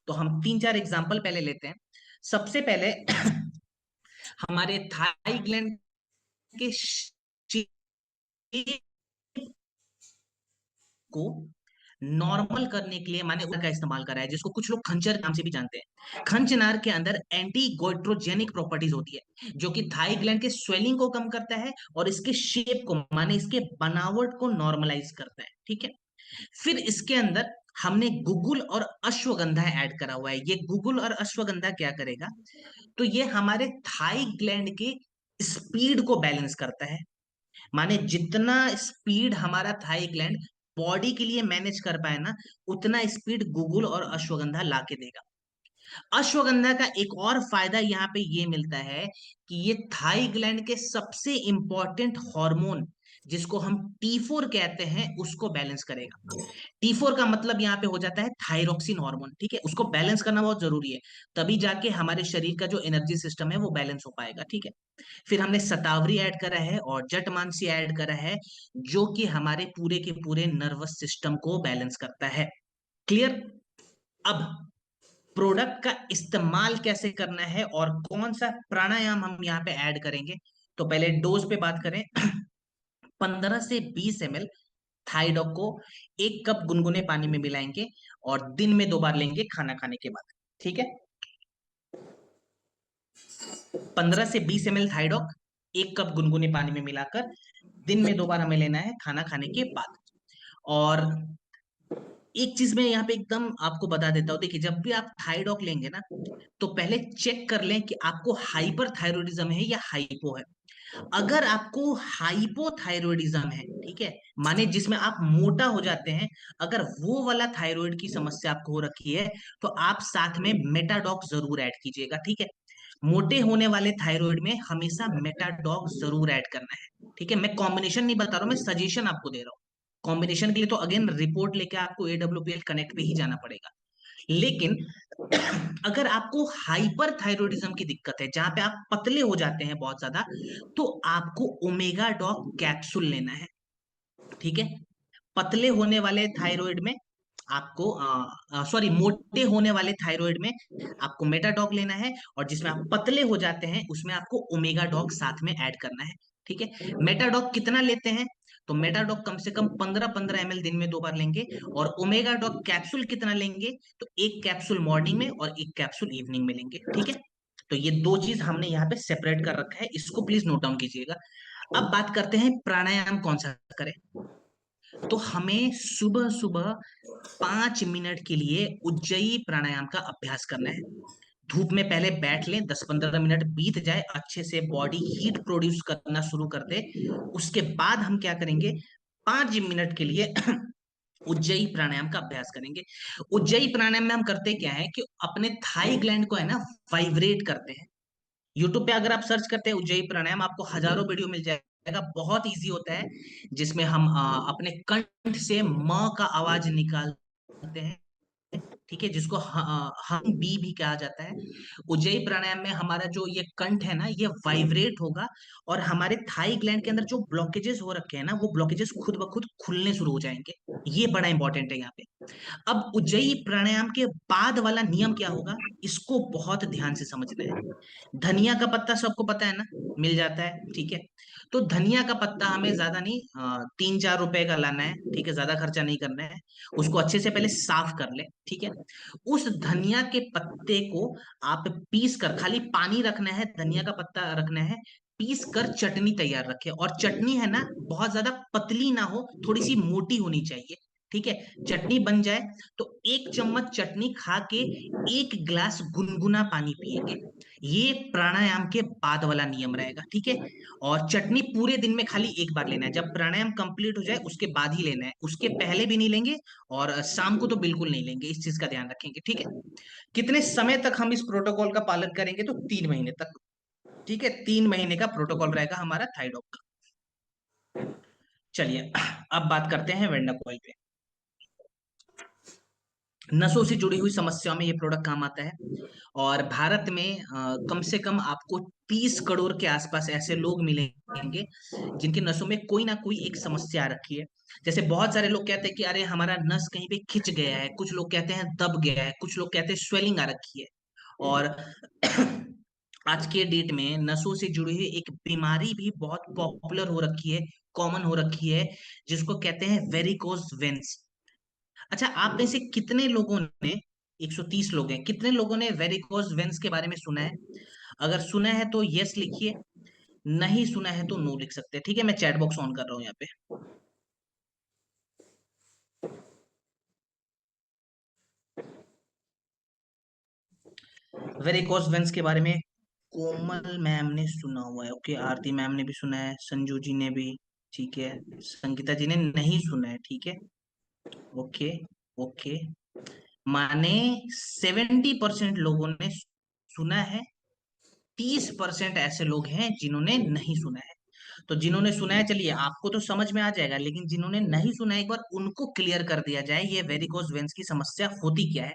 A: तो हम तीन चार एग्जाम्पल पहले लेते हैं। सबसे पहले हमारे थाई ग्लैंड के शेप को नॉर्मल करने के लिए मैंने का इस्तेमाल करा है, जिसको कुछ लोग खंचर नाम से भी जानते हैं। खंचनार के अंदर एंटी गोइट्रोजेनिक प्रॉपर्टीज होती है, जो कि थाई ग्लैंड के स्वेलिंग को कम करता है, और इसके शेप को, माने इसके बनावट को नॉर्मलाइज करता है। ठीक है। फिर इसके अंदर हमने गुगुल और अश्वगंधा ऐड करा हुआ है। ये गुगुल और अश्वगंधा क्या करेगा, तो ये हमारे थाई ग्लैंड के स्पीड को बैलेंस करता है। माने जितना स्पीड हमारा थाई ग्लैंड बॉडी के लिए मैनेज कर पाए ना, उतना स्पीड गुगुल और अश्वगंधा ला के देगा। अश्वगंधा का एक और फायदा यहाँ पे ये मिलता है कि ये थाई ग्लैंड के सबसे इंपॉर्टेंट हार्मोन, जिसको हम T4 कहते हैं, उसको बैलेंस करेगा। T4 का मतलब यहाँ पे हो जाता है थायरोक्सिन हार्मोन। ठीक है। उसको बैलेंस करना बहुत जरूरी है, तभी जाके हमारे शरीर का जो एनर्जी सिस्टम है वो बैलेंस हो पाएगा। ठीक है। फिर हमने शतावरी ऐड करा है और जटमांसी ऐड करा है, जो कि हमारे पूरे के पूरे नर्वस सिस्टम को बैलेंस करता है। क्लियर। अब प्रोडक्ट का इस्तेमाल कैसे करना है और कौन सा प्राणायाम हम यहाँ पे ऐड करेंगे, तो पहले डोज पे बात करें। 15 से 20 ml थाइडॉक को 1 कप गुनगुने पानी में मिलाएंगे और दिन में 2 बार लेंगे खाना खाने के बाद। ठीक है, 15 से 20 ml थाइडॉक 1 कप गुनगुने पानी में मिलाकर दिन में 2 बार हमें लेना है खाना खाने के बाद। और एक चीज मैं यहाँ पे एकदम आपको बता देता हूँ, देखिए जब भी आप थाइडॉक लेंगे ना, तो पहले चेक कर लें कि आपको हाइपर थायरॉयडिज्म है या हाइपो है। अगर आपको हाइपोथायरॉयडिज्म है, ठीक है, माने जिसमें आप मोटा हो जाते हैं, अगर वो वाला थायराइड की समस्या आपको हो रखी है, तो आप साथ में मेटाडॉक जरूर ऐड कीजिएगा। ठीक है, मोटे होने वाले थायराइड में हमेशा मेटाडॉक जरूर ऐड करना है। ठीक है, मैं कॉम्बिनेशन नहीं बता रहा हूं, मैं सजेशन आपको दे रहा हूं। कॉम्बिनेशन के लिए तो अगेन रिपोर्ट लेके आपको AWPL कनेक्ट पे ही जाना पड़ेगा। लेकिन अगर आपको हाइपर थायरॉयडिज्म की दिक्कत है, जहां पे आप पतले हो जाते हैं बहुत ज्यादा, तो आपको ओमेगा डॉक कैप्सूल लेना है। ठीक है, पतले होने वाले थायराइड में आपको सॉरी मोटे होने वाले थायराइड में आपको मेटाडॉक लेना है, और जिसमें आप पतले हो जाते हैं उसमें आपको ओमेगा डॉक साथ में ऐड करना है। ठीक है, मेटाडॉक कितना लेते हैं, तो मेटाडॉक कम से कम 15-15 ml दिन में 2 बार लेंगे। और ओमेगा डॉक कैप्सूल कितना लेंगे, तो 1 कैप्सूल मॉर्निंग में और 1 कैप्सूल इवनिंग में लेंगे। ठीक है, तो ये दो चीज हमने यहाँ पे सेपरेट कर रखा है, इसको प्लीज नोट डाउन कीजिएगा। अब बात करते हैं प्राणायाम कौन सा करें। तो हमें सुबह सुबह 5 मिनट के लिए उज्जयी प्राणायाम का अभ्यास करना है। धूप में पहले बैठ लें, 10-15 मिनट बीत जाए, अच्छे से बॉडी हीट प्रोड्यूस करना शुरू कर दे। उसके बाद हम क्या करेंगे, 5 मिनट के लिए उज्जयी प्राणायाम का अभ्यास करेंगे। उज्जयी प्राणायाम में हम करते क्या है कि अपने थाई ग्लैंड को है ना वाइब्रेट करते हैं। यूट्यूब पे अगर आप सर्च करते हैं उज्जयी प्राणायाम, आपको हजारों वीडियो मिल जाएगा, बहुत इजी होता है। जिसमें हम अपने कंठ से म का आवाज निकालते हैं। ठीक है, जिसको हम बी भी कहा जाता है। उज्जयी प्राणायाम में हमारा जो ये कंठ है ना, ये वाइब्रेट होगा, और हमारे थाई ग्लैंड के अंदर जो ब्लॉकेजेस हो रखे हैं ना, वो ब्लॉकेजेस खुद ब खुद खुलने शुरू हो जाएंगे। ये बड़ा इंपॉर्टेंट है यहाँ पे। अब उज्जयी प्राणायाम के बाद वाला नियम क्या होगा, इसको बहुत ध्यान से समझना है। धनिया का पत्ता सबको पता है ना, मिल जाता है। ठीक है, तो धनिया का पत्ता हमें ज्यादा नहीं, 3-4 रुपए का लाना है। ठीक है, ज्यादा खर्चा नहीं करना है। उसको अच्छे से पहले साफ कर ले। ठीक है, उस धनिया के पत्ते को आप पीस कर, खाली पानी रखना है, धनिया का पत्ता रखना है, पीस कर चटनी तैयार रखे। और चटनी है ना, बहुत ज्यादा पतली ना हो, थोड़ी सी मोटी होनी चाहिए। ठीक है, चटनी बन जाए तो 1 चम्मच चटनी खा के 1 गिलास गुनगुना पानी पिएंगे। ये प्राणायाम के बाद वाला नियम रहेगा। ठीक है, और चटनी पूरे दिन में खाली 1 बार लेना है, जब प्राणायाम कंप्लीट हो जाए उसके बाद ही लेना है, उसके पहले भी नहीं लेंगे, और शाम को तो बिल्कुल नहीं लेंगे, इस चीज का ध्यान रखेंगे। ठीक है, कितने समय तक हम इस प्रोटोकॉल का पालन करेंगे, तो 3 महीने तक। ठीक है, 3 महीने का प्रोटोकॉल रहेगा हमारा थाइडॉक का। चलिए, अब बात करते हैं वेंडापॉल पे। नसों से जुड़ी हुई समस्याओं में ये प्रोडक्ट काम आता है। और भारत में कम से कम आपको 30 करोड़ के आसपास ऐसे लोग मिलेंगे जिनकी नसों में कोई ना कोई एक समस्या आ रखी है। जैसे बहुत सारे लोग कहते हैं कि अरे हमारा नस कहीं पे खिंच गया है, कुछ लोग कहते हैं दब गया है, कुछ लोग कहते हैं स्वेलिंग आ रखी है। और आज के डेट में नसों से जुड़ी हुई एक बीमारी भी बहुत पॉपुलर हो रखी है, कॉमन हो रखी है, जिसको कहते हैं वेरिकोज वेन्स। अच्छा, आप में से कितने लोगों ने, 130 लोग हैं, कितने लोगों ने वेरिकोज वेन्स के बारे में सुना है? अगर सुना है तो यस लिखिए, नहीं सुना है तो नो लिख सकते हैं। ठीक है, मैं चैट बॉक्स ऑन कर रहा हूं यहाँ पे। वेरिकोज वेन्स के बारे में कोमल मैम ने सुना हुआ है, ओके, आरती मैम ने भी सुना है, संजू जी ने भी, ठीक है, संगीता जी ने नहीं सुना है। ठीक है, ओके, ओके, माने 70% लोगों ने सुना है, 30% ऐसे लोग हैं जिन्होंने नहीं सुना है। तो जिन्होंने सुना है, चलिए आपको तो समझ में आ जाएगा, लेकिन जिन्होंने नहीं सुना है एक बार उनको क्लियर कर दिया जाए ये वेरिकोज वेन्स की समस्या होती क्या है,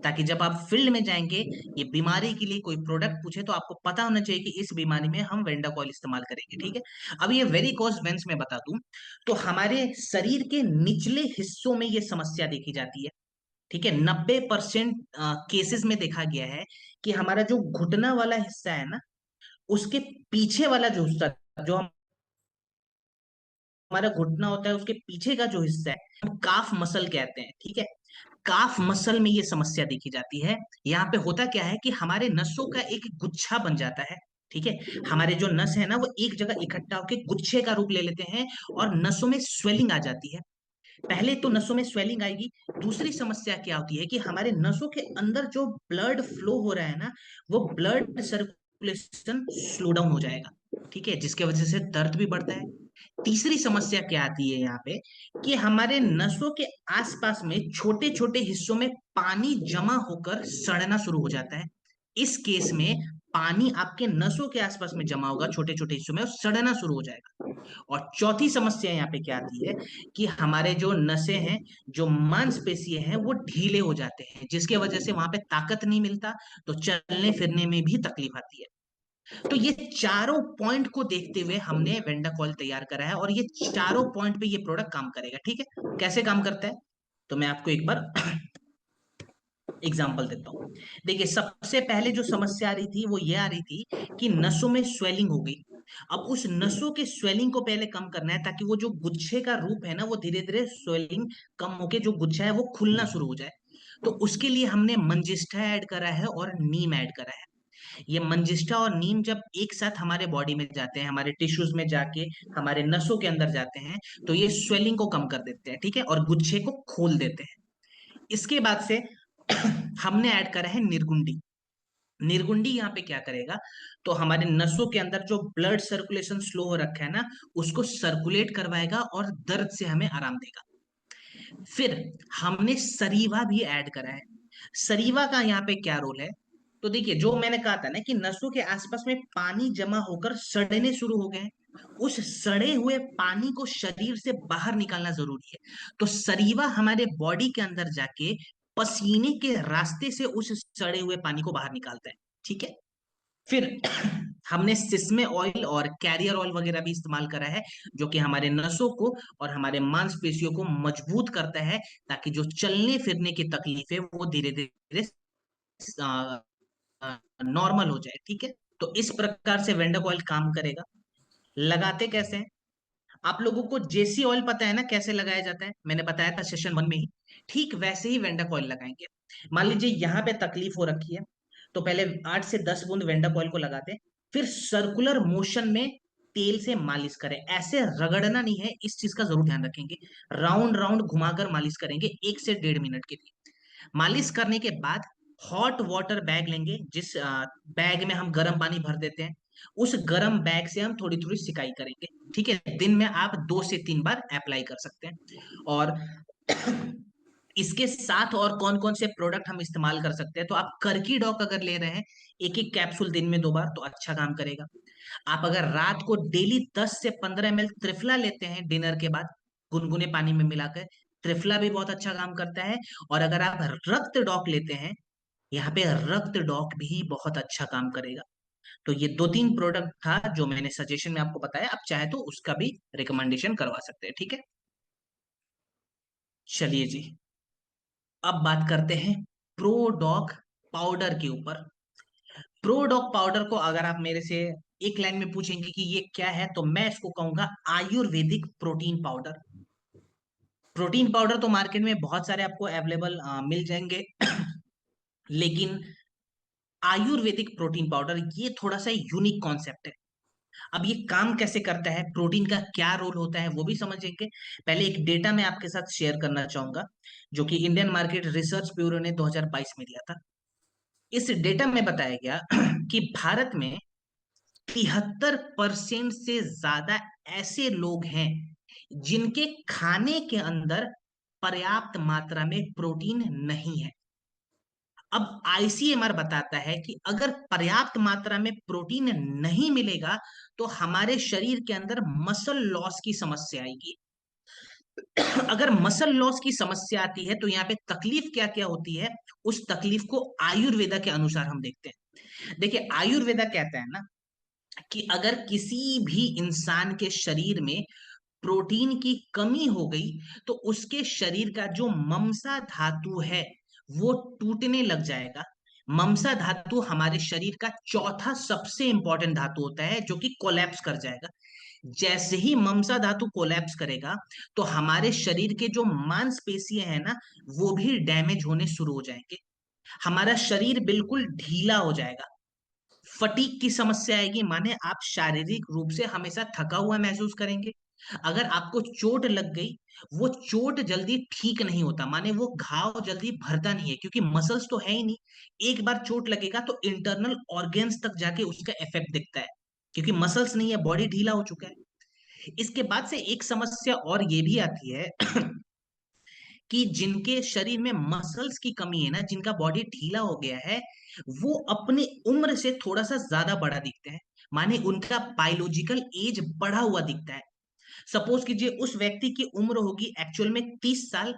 A: ताकि जब आप फील्ड में जाएंगे, ये बीमारी के लिए कोई प्रोडक्ट पूछे, तो आपको पता होना चाहिए कि इस बीमारी में हम वेंडा कॉइल इस्तेमाल करेंगे। ठीक है, अब ये वेरिकोज वेन्स में बता दूं, तो हमारे शरीर के निचले हिस्सों में ये समस्या देखी जाती है। ठीक है, 90% केसेस में देखा गया है कि हमारा जो घुटना वाला हिस्सा है ना, उसके पीछे वाला जो हिस्सा, जो हमारा घुटना होता है उसके पीछे का जो हिस्सा है, हम काफ मसल कहते हैं। ठीक है, काफ मसल में ये समस्या देखी जाती है। यहाँ पे होता क्या है कि हमारे नसों का एक गुच्छा बन जाता है। ठीक है, हमारे जो नस है ना वो एक जगह इकट्ठा होकर गुच्छे का रूप ले लेते हैं और नसों में स्वेलिंग आ जाती है। पहले तो नसों में स्वेलिंग आएगी। दूसरी समस्या क्या होती है कि हमारे नसों के अंदर जो ब्लड फ्लो हो रहा है ना, वो ब्लड सर्कुलेशन स्लो डाउन हो जाएगा। ठीक है, जिसके वजह से दर्द भी बढ़ता है। तीसरी समस्या क्या आती है यहाँ पे कि हमारे नसों के आसपास में छोटे छोटे हिस्सों में पानी जमा होकर सड़ना शुरू हो जाता है। इस केस में पानी आपके नसों के आसपास में जमा होगा छोटे छोटे हिस्सों में और सड़ना शुरू हो जाएगा। और चौथी समस्या यहाँ पे क्या आती है कि हमारे जो नसें हैं, जो मांसपेशियां हैं, वो ढीले हो जाते हैं, जिसके वजह से वहां पे ताकत नहीं मिलता, तो चलने फिरने में भी तकलीफ आती है। तो ये चारों पॉइंट को देखते हुए हमने वेंडा कॉल तैयार करा है और ये चारों पॉइंट पे ये प्रोडक्ट काम करेगा। ठीक है, कैसे काम करता है तो मैं आपको एक बार एग्जाम्पल देता हूँ। देखिए, सबसे पहले जो समस्या आ रही थी वो ये आ रही थी कि नसों में स्वेलिंग हो गई। अब उस नसों के स्वेलिंग को पहले कम करना है ताकि वो जो गुच्छे का रूप है ना वो धीरे धीरे स्वेलिंग कम होके जो गुच्छा है वो खुलना शुरू हो जाए। तो उसके लिए हमने मंजिष्ठा ऐड करा है और नीम ऐड करा है। ये मंजिष्ठा और नीम जब एक साथ हमारे बॉडी में जाते हैं, हमारे टिश्यूज में जाके हमारे नसों के अंदर जाते हैं, तो ये स्वेलिंग को कम कर देते हैं। ठीक है, और गुच्छे को खोल देते हैं। इसके बाद से हमने ऐड करा है निर्गुंडी। निर्गुंडी यहाँ पे क्या करेगा तो हमारे नसों के अंदर जो ब्लड सर्कुलेशन स्लो हो रखा है ना, उसको सर्कुलेट करवाएगा और दर्द से हमें आराम देगा। फिर हमने सरीवा भी ऐड करा है। सरीवा का यहाँ पे क्या रोल है तो देखिए, जो मैंने कहा था ना कि नसों के आसपास में पानी जमा होकर सड़ने शुरू हो गए हैं, उस सड़े हुए पानी को शरीर से बाहर निकालना जरूरी है। तो सरीवा हमारे बॉडी के अंदर जाके पसीने के रास्ते से उस सड़े हुए पानी को बाहर निकालता है। ठीक है, फिर हमने सिसमे ऑयल और कैरियर ऑयल वगैरह भी इस्तेमाल करा है, जो कि हमारे नसों को और हमारे मांसपेशियों को मजबूत करता है, ताकि जो चलने फिरने की तकलीफ है वो धीरे धीरे नॉर्मल हो जाए। ठीक है, तो इस प्रकार से वेंडा ऑयल काम करेगा। लगाते कैसे हैं? आप लोगों को जेसी ऑयल पता है ना कैसे लगाया जाता है, मैंने बताया था सेशन 1 में ही। ठीक वैसे ही वेंडा ऑयल लगाएंगे। मान लीजिए यहाँ पे तकलीफ हो रखी है, तो पहले 8 से 10 बूंद वेंडा ऑयल को लगाते हैं, फिर सर्कुलर मोशन में तेल से मालिश करें। ऐसे रगड़ना नहीं है, इस चीज का जरूर ध्यान रखेंगे। राउंड राउंड घुमाकर मालिश करेंगे 1 से 1.5 मिनट के लिए। मालिश करने के बाद हॉट वाटर बैग लेंगे, जिस बैग में हम गर्म पानी भर देते हैं, उस गर्म बैग से हम थोड़ी थोड़ी सिकाई करेंगे। ठीक है, दिन में आप 2 से 3 बार अप्लाई कर सकते हैं। और इसके साथ और कौन कौन से प्रोडक्ट हम इस्तेमाल कर सकते हैं तो आप करकी डॉक अगर ले रहे हैं, एक एक कैप्सूल दिन में 2 बार, तो अच्छा काम करेगा। आप अगर रात को डेली 10 से 15 ml त्रिफला लेते हैं डिनर के बाद, गुनगुने पानी में मिलाकर, त्रिफला भी बहुत अच्छा काम करता है। और अगर आप रक्त डॉक लेते हैं, यहाँ पे रक्त डॉक भी बहुत अच्छा काम करेगा। तो ये 2-3 प्रोडक्ट था जो मैंने सजेशन में आपको बताया, आप चाहे तो उसका भी रिकमेंडेशन करवा सकते हैं। ठीक है, चलिए जी, अब बात करते हैं प्रोडॉक पाउडर के ऊपर। प्रोडॉक पाउडर को अगर आप मेरे से एक लाइन में पूछेंगे कि ये क्या है, तो मैं इसको कहूंगा Ayurvedic protein powder. Protein powder तो मार्केट में बहुत सारे आपको अवेलेबल मिल जाएंगे, लेकिन आयुर्वेदिक प्रोटीन पाउडर ये थोड़ा सा यूनिक कॉन्सेप्ट है। अब ये काम कैसे करता है, प्रोटीन का क्या रोल होता है, वो भी समझेंगे। पहले एक डेटा मैं आपके साथ शेयर करना चाहूंगा, जो कि इंडियन मार्केट रिसर्च ब्यूरो ने 2022 में दिया था। इस डेटा में बताया गया कि भारत में 73% से ज्यादा ऐसे लोग हैं जिनके खाने के अंदर पर्याप्त मात्रा में प्रोटीन नहीं है। अब आईसीएमआर बताता है कि अगर पर्याप्त मात्रा में प्रोटीन नहीं मिलेगा तो हमारे शरीर के अंदर मसल लॉस की समस्या आएगी। अगर मसल लॉस की समस्या आती है तो यहाँ पे तकलीफ क्या क्या होती है, उस तकलीफ को आयुर्वेदा के अनुसार हम देखते हैं। देखिए, आयुर्वेदा कहता है ना कि अगर किसी भी इंसान के शरीर में प्रोटीन की कमी हो गई तो उसके शरीर का जो ममसा धातु है वो टूटने लग जाएगा। ममसा धातु हमारे शरीर का चौथा सबसे इंपॉर्टेंट धातु होता है, जो कि कोलैप्स कर जाएगा। जैसे ही ममसा धातु कोलैप्स करेगा, तो हमारे शरीर के जो मांसपेशियां हैं ना, वो भी डैमेज होने शुरू हो जाएंगे। हमारा शरीर बिल्कुल ढीला हो जाएगा। फटीग की समस्या आएगी, माने आप शारीरिक रूप से हमेशा थका हुआ महसूस करेंगे। अगर आपको चोट लग गई, वो चोट जल्दी ठीक नहीं होता, माने वो घाव जल्दी भरता नहीं है, क्योंकि मसल्स तो है ही नहीं। एक बार चोट लगेगा तो इंटरनल ऑर्गेन्स तक जाके उसका इफेक्ट दिखता है, क्योंकि मसल्स नहीं है, बॉडी ढीला हो चुका है। इसके बाद से एक समस्या और ये भी आती है कि जिनके शरीर में मसल्स की कमी है ना, जिनका बॉडी ढीला हो गया है, वो अपनी उम्र से थोड़ा सा ज्यादा बड़ा दिखते हैं, माने उनका बायोलॉजिकल एज बढ़ा हुआ दिखता है। सपोज कीजिए उस व्यक्ति की उम्र होगी एक्चुअल में 30 साल,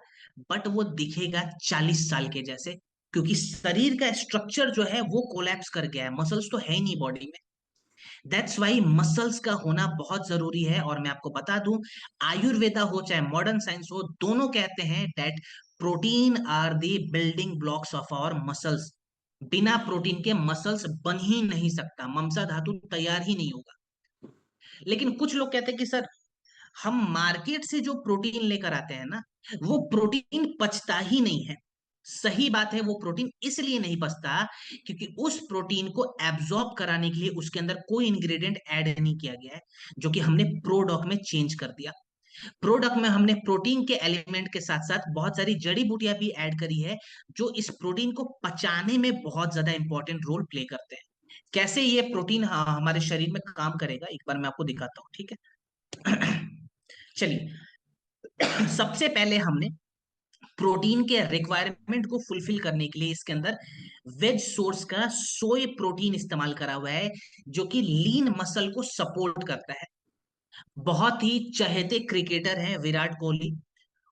A: बट वो दिखेगा 40 साल के जैसे, क्योंकि शरीर का स्ट्रक्चर जो है वो कोलैप्स कर गया है, मसल्स तो है ही नहीं बॉडी में। दैट्स वाई मसल्स का होना बहुत जरूरी है। और मैं आपको बता दूं, आयुर्वेदा हो चाहे मॉडर्न साइंस हो, दोनों कहते हैं that protein are the building blocks of our muscles. बिना प्रोटीन के मसल्स बन ही नहीं सकता, ममसा धातु तैयार ही नहीं होगा। लेकिन कुछ लोग कहते हैं कि सर, हम मार्केट से जो प्रोटीन लेकर आते हैं ना, वो प्रोटीन पचता ही नहीं है। सही बात है, वो प्रोटीन इसलिए नहीं पचता क्योंकि उस प्रोटीन को एब्जॉर्ब कराने के लिए उसके अंदर कोई इंग्रेडिएंट ऐड नहीं किया गया है, जो कि हमने प्रोडक्ट में चेंज कर दिया। प्रोडक्ट में हमने प्रोटीन के एलिमेंट के साथ साथ बहुत सारी जड़ी बूटियां भी ऐड करी है, जो इस प्रोटीन को पचाने में बहुत ज्यादा इंपॉर्टेंट रोल प्ले करते हैं। कैसे ये प्रोटीन हमारे शरीर में काम करेगा, एक बार मैं आपको दिखाता हूँ, ठीक है। चलिए, सबसे पहले हमने प्रोटीन के रिक्वायरमेंट को फुलफिल करने के लिए इसके अंदर वेज सोर्स का सोय प्रोटीन इस्तेमाल करा हुआ है, जो कि लीन मसल को सपोर्ट करता है। बहुत ही चहेते क्रिकेटर हैं विराट कोहली।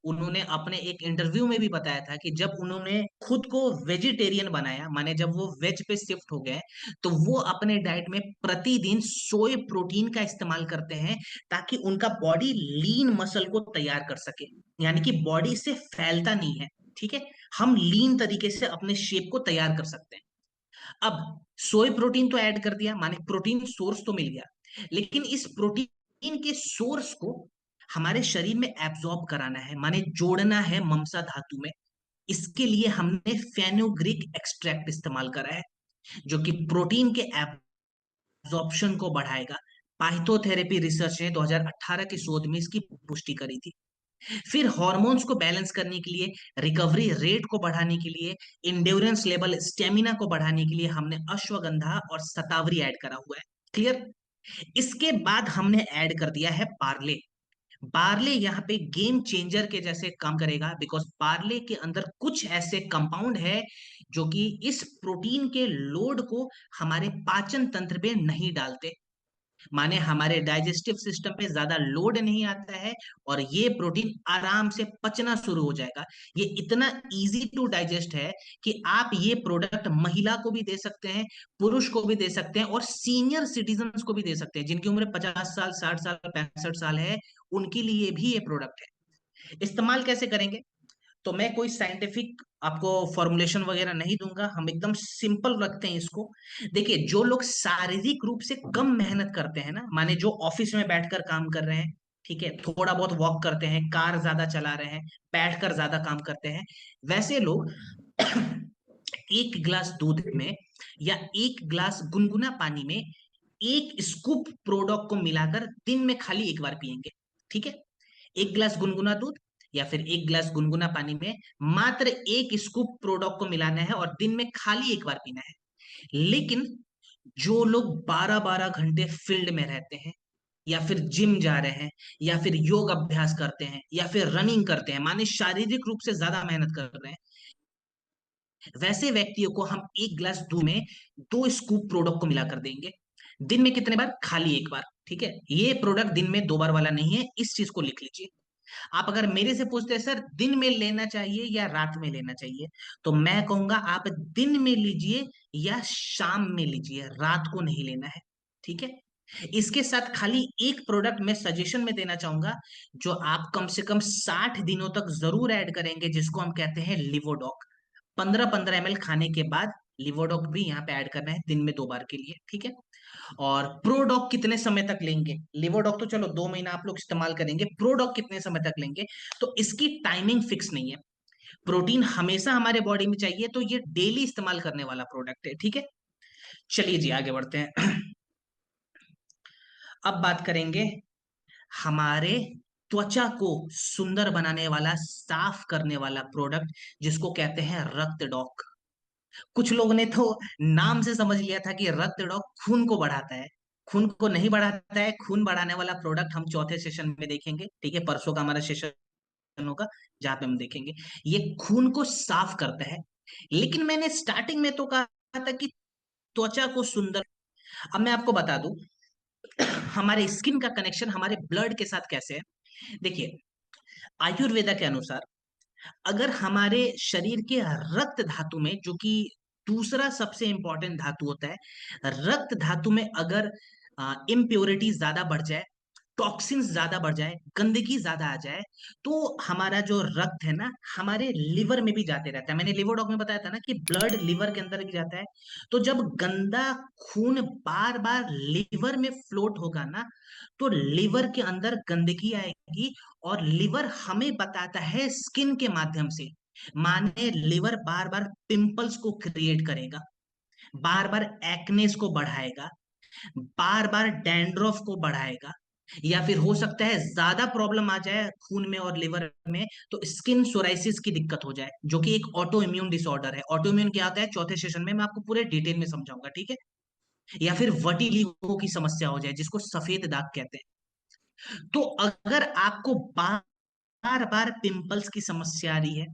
A: उन्होंने अपने एक इंटरव्यू में भी बताया था कि जब उन्होंने खुद को वेजिटेरियन बनाया, माने जब वो वेज पे शिफ्ट हो गए, तो वो अपने डाइट में प्रतिदिन सोय प्रोटीन का इस्तेमाल करते हैं, ताकि उनका बॉडी लीन मसल को तैयार कर सके, यानी कि बॉडी से फैलता नहीं है। ठीक है, हम लीन तरीके से अपने शेप को तैयार कर सकते हैं। अब सोय प्रोटीन तो ऐड कर दिया, माने प्रोटीन सोर्स तो मिल गया, लेकिन इस प्रोटीन के सोर्स को हमारे शरीर में एब्जॉर्ब कराना है, माने जोड़ना है ममसा धातु में। इसके लिए हमने फेनुग्रीक एक्सट्रैक्ट इस्तेमाल करा है, जो कि प्रोटीन के एब्जॉर्प्शन को बढ़ाएगा। पाइथोथेरेपी रिसर्च ने 2018 के शोध में इसकी पुष्टि करी थी। फिर हॉर्मोन्स को बैलेंस करने के लिए, रिकवरी रेट को बढ़ाने के लिए, इंड्योरेंस लेवल स्टेमिना को बढ़ाने के लिए हमने अश्वगंधा और शतावरी ऐड करा हुआ है। क्लियर। इसके बाद हमने ऐड कर दिया है पार्ले। पार्ले यहाँ पे गेम चेंजर के जैसे काम करेगा, बिकॉज पार्ले के अंदर कुछ ऐसे कंपाउंड है जो कि इस प्रोटीन के लोड को हमारे पाचन तंत्र पे नहीं डालते, माने हमारे डाइजेस्टिव सिस्टम पे ज्यादा लोड नहीं आता है, और ये प्रोटीन आराम से पचना शुरू हो जाएगा। ये इतना इजी टू डाइजेस्ट है कि आप ये प्रोडक्ट महिला को भी दे सकते हैं, पुरुष को भी दे सकते हैं, और सीनियर सिटीजन्स को भी दे सकते हैं, जिनकी उम्र 50 साल, 60 साल, 65 साल है, उनके लिए भी ये प्रोडक्ट है। इस्तेमाल कैसे करेंगे, तो मैं कोई साइंटिफिक आपको फॉर्मुलेशन वगैरह नहीं दूंगा, हम एकदम सिंपल रखते हैं इसको। देखिए, जो लोग शारीरिक रूप से कम मेहनत करते हैं ना, माने जो ऑफिस में बैठकर काम कर रहे हैं, ठीक है, थोड़ा बहुत वॉक करते हैं, कार ज्यादा चला रहे हैं, बैठकर ज्यादा काम करते हैं, वैसे लोग एक गिलास दूध में या एक गिलास गुनगुना पानी में एक स्कूप प्रोडक्ट को मिलाकर दिन में खाली एक बार पिएंगे। ठीक है, एक गिलास गुनगुना दूध या फिर एक गिलास गुनगुना पानी में मात्र एक स्कूप प्रोडक्ट को मिलाना है और दिन में खाली एक बार पीना है। लेकिन जो लोग 12-12 घंटे फील्ड में रहते हैं, या फिर जिम जा रहे हैं, या फिर योग अभ्यास करते हैं, या फिर रनिंग करते हैं, माने शारीरिक रूप से ज्यादा मेहनत कर रहे हैं, वैसे व्यक्तियों को हम एक गिलास दूध में 2 स्कूप प्रोडक्ट को मिलाकर देंगे। दिन में कितने बार, खाली एक बार। ठीक है, ये प्रोडक्ट दिन में 2 बार वाला नहीं है, इस चीज को लिख लीजिए। आप अगर मेरे से पूछते हैं सर दिन में लेना चाहिए या रात में लेना चाहिए, तो मैं कहूंगा आप दिन में लीजिए या शाम में लीजिए, रात को नहीं लेना है। ठीक है, इसके साथ खाली एक प्रोडक्ट मैं सजेशन में देना चाहूंगा, जो आप कम से कम 60 दिनों तक जरूर ऐड करेंगे, जिसको हम कहते हैं लिवोडॉक। 15-15 ml खाने के बाद लिवोडॉक भी यहाँ पे ऐड करना है दिन में 2 बार के लिए, ठीक है। और प्रोडॉक कितने समय तक लेंगे? लिवोडॉक तो चलो 2 महीना आप लोग इस्तेमाल करेंगे, प्रोडॉक कितने समय तक लेंगे? तो इसकी टाइमिंग फिक्स नहीं है। प्रोटीन हमेशा हमारे बॉडी में चाहिए, तो ये डेली इस्तेमाल करने वाला प्रोडक्ट है, ठीक है। चलिए जी आगे बढ़ते हैं। अब बात करेंगे हमारे त्वचा को सुंदर बनाने वाला, साफ करने वाला प्रोडक्ट, जिसको कहते हैं रक्त डॉक। कुछ लोगों ने तो नाम से समझ लिया था कि रक्त डॉक खून को बढ़ाता है। खून को नहीं बढ़ाता है। खून बढ़ाने वाला प्रोडक्ट हम चौथे सेशन में देखेंगे, ठीक है। परसों का हमारा सेशन होगा जहां पे हम देखेंगे ये खून को साफ करता है। लेकिन मैंने स्टार्टिंग में तो कहा था कि त्वचा को सुंदर। अब मैं आपको बता दूं हमारे स्किन का कनेक्शन हमारे ब्लड के साथ कैसे है। देखिए, आयुर्वेदा के अनुसार अगर हमारे शरीर के रक्त धातु में, जो कि दूसरा सबसे इंपॉर्टेंट धातु होता है, रक्त धातु में अगर इम्प्योरिटी ज्यादा बढ़ जाए, टॉक्सिन्स ज्यादा बढ़ जाए, गंदगी ज्यादा आ जाए, तो हमारा जो रक्त है ना, हमारे लिवर में भी जाते रहता है। मैंने लिवर डॉक में बताया था ना कि ब्लड लिवर के अंदर भी जाता है। तो जब गंदा खून बार बार लिवर में फ्लोट होगा ना, तो लिवर के अंदर गंदगी आएगी। और लिवर हमें बताता है स्किन के माध्यम से, माने लिवर बार बार पिंपल्स को क्रिएट करेगा, बार बार एक्नेस को बढ़ाएगा, बार बार डैंड्रफ को बढ़ाएगा, या फिर हो सकता है ज्यादा प्रॉब्लम आ जाए खून में और लिवर में, तो स्किन सोराइसिस की दिक्कत हो जाए, जो कि एक ऑटो इम्यून डिसऑर्डर है। ऑटो इम्यून क्या होता है चौथे सेशन में मैं आपको पूरे डिटेल में समझाऊंगा, ठीक है। या फिर वटीलिगो की समस्या हो जाए, जिसको सफेद दाग कहते हैं। तो अगर आपको बार बार पिंपल्स की समस्या आ रही है,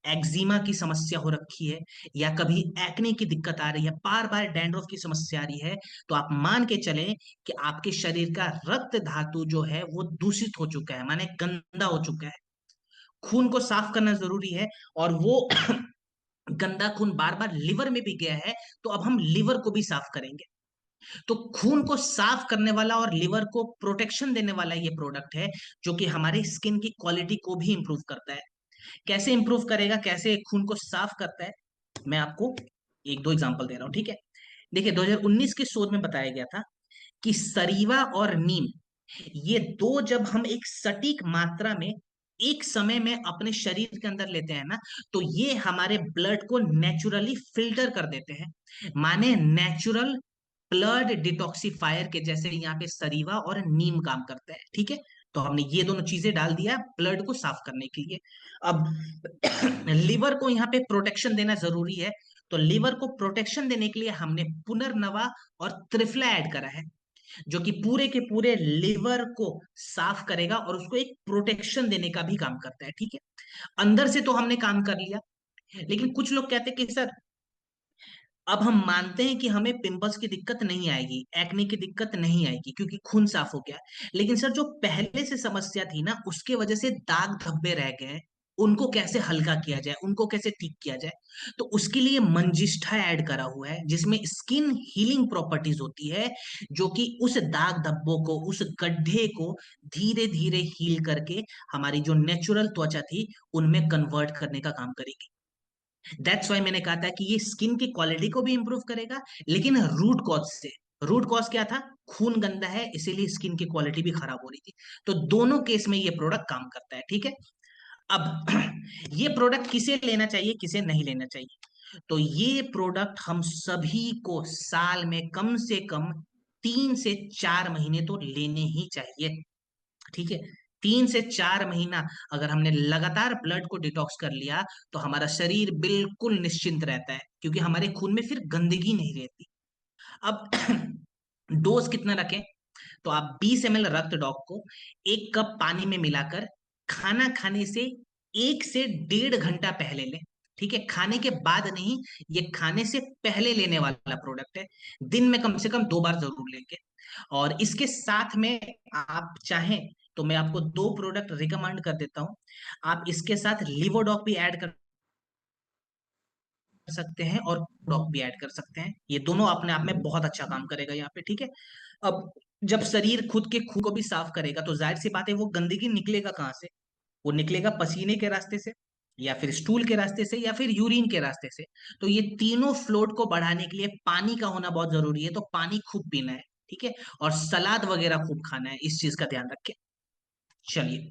A: एक्जिमा की समस्या हो रखी है, या कभी एक्ने की दिक्कत आ रही है, बार बार डैंड्रफ की समस्या आ रही है, तो आप मान के चलें कि आपके शरीर का रक्त धातु जो है वो दूषित हो चुका है, माने गंदा हो चुका है। खून को साफ करना जरूरी है, और वो गंदा खून बार बार लिवर में भी गया है, तो अब हम लिवर को भी साफ करेंगे। तो खून को साफ करने वाला और लिवर को प्रोटेक्शन देने वाला ये प्रोडक्ट है, जो कि हमारी स्किन की क्वालिटी को भी इंप्रूव करता है। कैसे इंप्रूव करेगा, कैसे खून को साफ करता है, मैं आपको एक दो एग्जांपल दे रहा हूं, ठीक है। देखिए, 2019 के शोध में बताया गया था कि सरीवा और नीम, ये दो जब हम एक सटीक मात्रा में एक समय में अपने शरीर के अंदर लेते हैं ना, तो ये हमारे ब्लड को नेचुरली फिल्टर कर देते हैं, माने नेचुरल ब्लड डिटॉक्सिफायर के जैसे यहाँ पे सरीवा और नीम काम करता है, ठीक है। तो हमने ये दोनों चीजें डाल दिया ब्लड को साफ करने के लिए। अब लिवर को यहाँ पे प्रोटेक्शन देना जरूरी है, तो लिवर को प्रोटेक्शन देने के लिए हमने पुनर्नवा और त्रिफला ऐड करा है, जो कि पूरे के पूरे लिवर को साफ करेगा और उसको एक प्रोटेक्शन देने का भी काम करता है, ठीक है। अंदर से तो हमने काम कर लिया। लेकिन कुछ लोग कहते हैं कि सर, अब हम मानते हैं कि हमें पिंपल्स की दिक्कत नहीं आएगी, एक्ने की दिक्कत नहीं आएगी, क्योंकि खून साफ हो गया। लेकिन सर, जो पहले से समस्या थी ना, उसके वजह से दाग धब्बे रह गए हैं, उनको कैसे हल्का किया जाए, उनको कैसे ठीक किया जाए? तो उसके लिए मंजिष्ठा ऐड करा हुआ है, जिसमें स्किन हीलिंग प्रॉपर्टीज होती है, जो कि उस दाग धब्बों को, उस गड्ढे को धीरे धीरे हील करके हमारी जो नेचुरल त्वचा थी उनमें कन्वर्ट करने का काम करेगी। दैट्स वाई मैंने कहा था कि ये स्किन की क्वालिटी को भी इंप्रूव करेगा, लेकिन रूट कॉज से। रूट कॉज क्या था? खून गंदा है, इसीलिए स्किन की क्वालिटी भी खराब हो रही थी। तो दोनों केस में ये प्रोडक्ट काम करता है, ठीक है। अब ये प्रोडक्ट किसे लेना चाहिए, किसे नहीं लेना चाहिए? तो ये प्रोडक्ट हम सभी को साल में कम से कम 3 से 4 महीने तो लेने ही चाहिए, ठीक है। 3 से 4 महीना अगर हमने लगातार ब्लड को डिटॉक्स कर लिया, तो हमारा शरीर बिल्कुल निश्चिंत रहता है, क्योंकि हमारे खून में फिर गंदगी नहीं रहती। अब डोज कितना रखें? तो आप 20 ml रक्त डॉक को 1 कप पानी में मिलाकर खाना खाने से 1 से 1.5 घंटा पहले लें, ठीक है। खाने के बाद नहीं, ये खाने से पहले लेने वाला प्रोडक्ट है। दिन में कम से कम 2 बार जरूर लेंगे। और इसके साथ में आप चाहें तो मैं आपको 2 प्रोडक्ट रिकमेंड कर देता हूं। आप इसके साथ लिवोडॉक भी ऐड कर सकते हैं और डॉक भी ऐड कर सकते हैं। ये दोनों अपने आप में बहुत अच्छा काम करेगा यहाँ पे, ठीक है। अब जब शरीर खुद के खून को भी साफ करेगा, तो जाहिर सी बात है वो गंदगी निकलेगा कहाँ से? वो निकलेगा पसीने के रास्ते से। या फिर स्टूल के रास्ते से या फिर यूरिन के रास्ते से। तो ये तीनों फ्लोट को बढ़ाने के लिए पानी का होना बहुत जरूरी है, तो पानी खूब पीना है, ठीक है। और सलाद वगैरह खूब खाना है, इस चीज का ध्यान रखें। चलिए,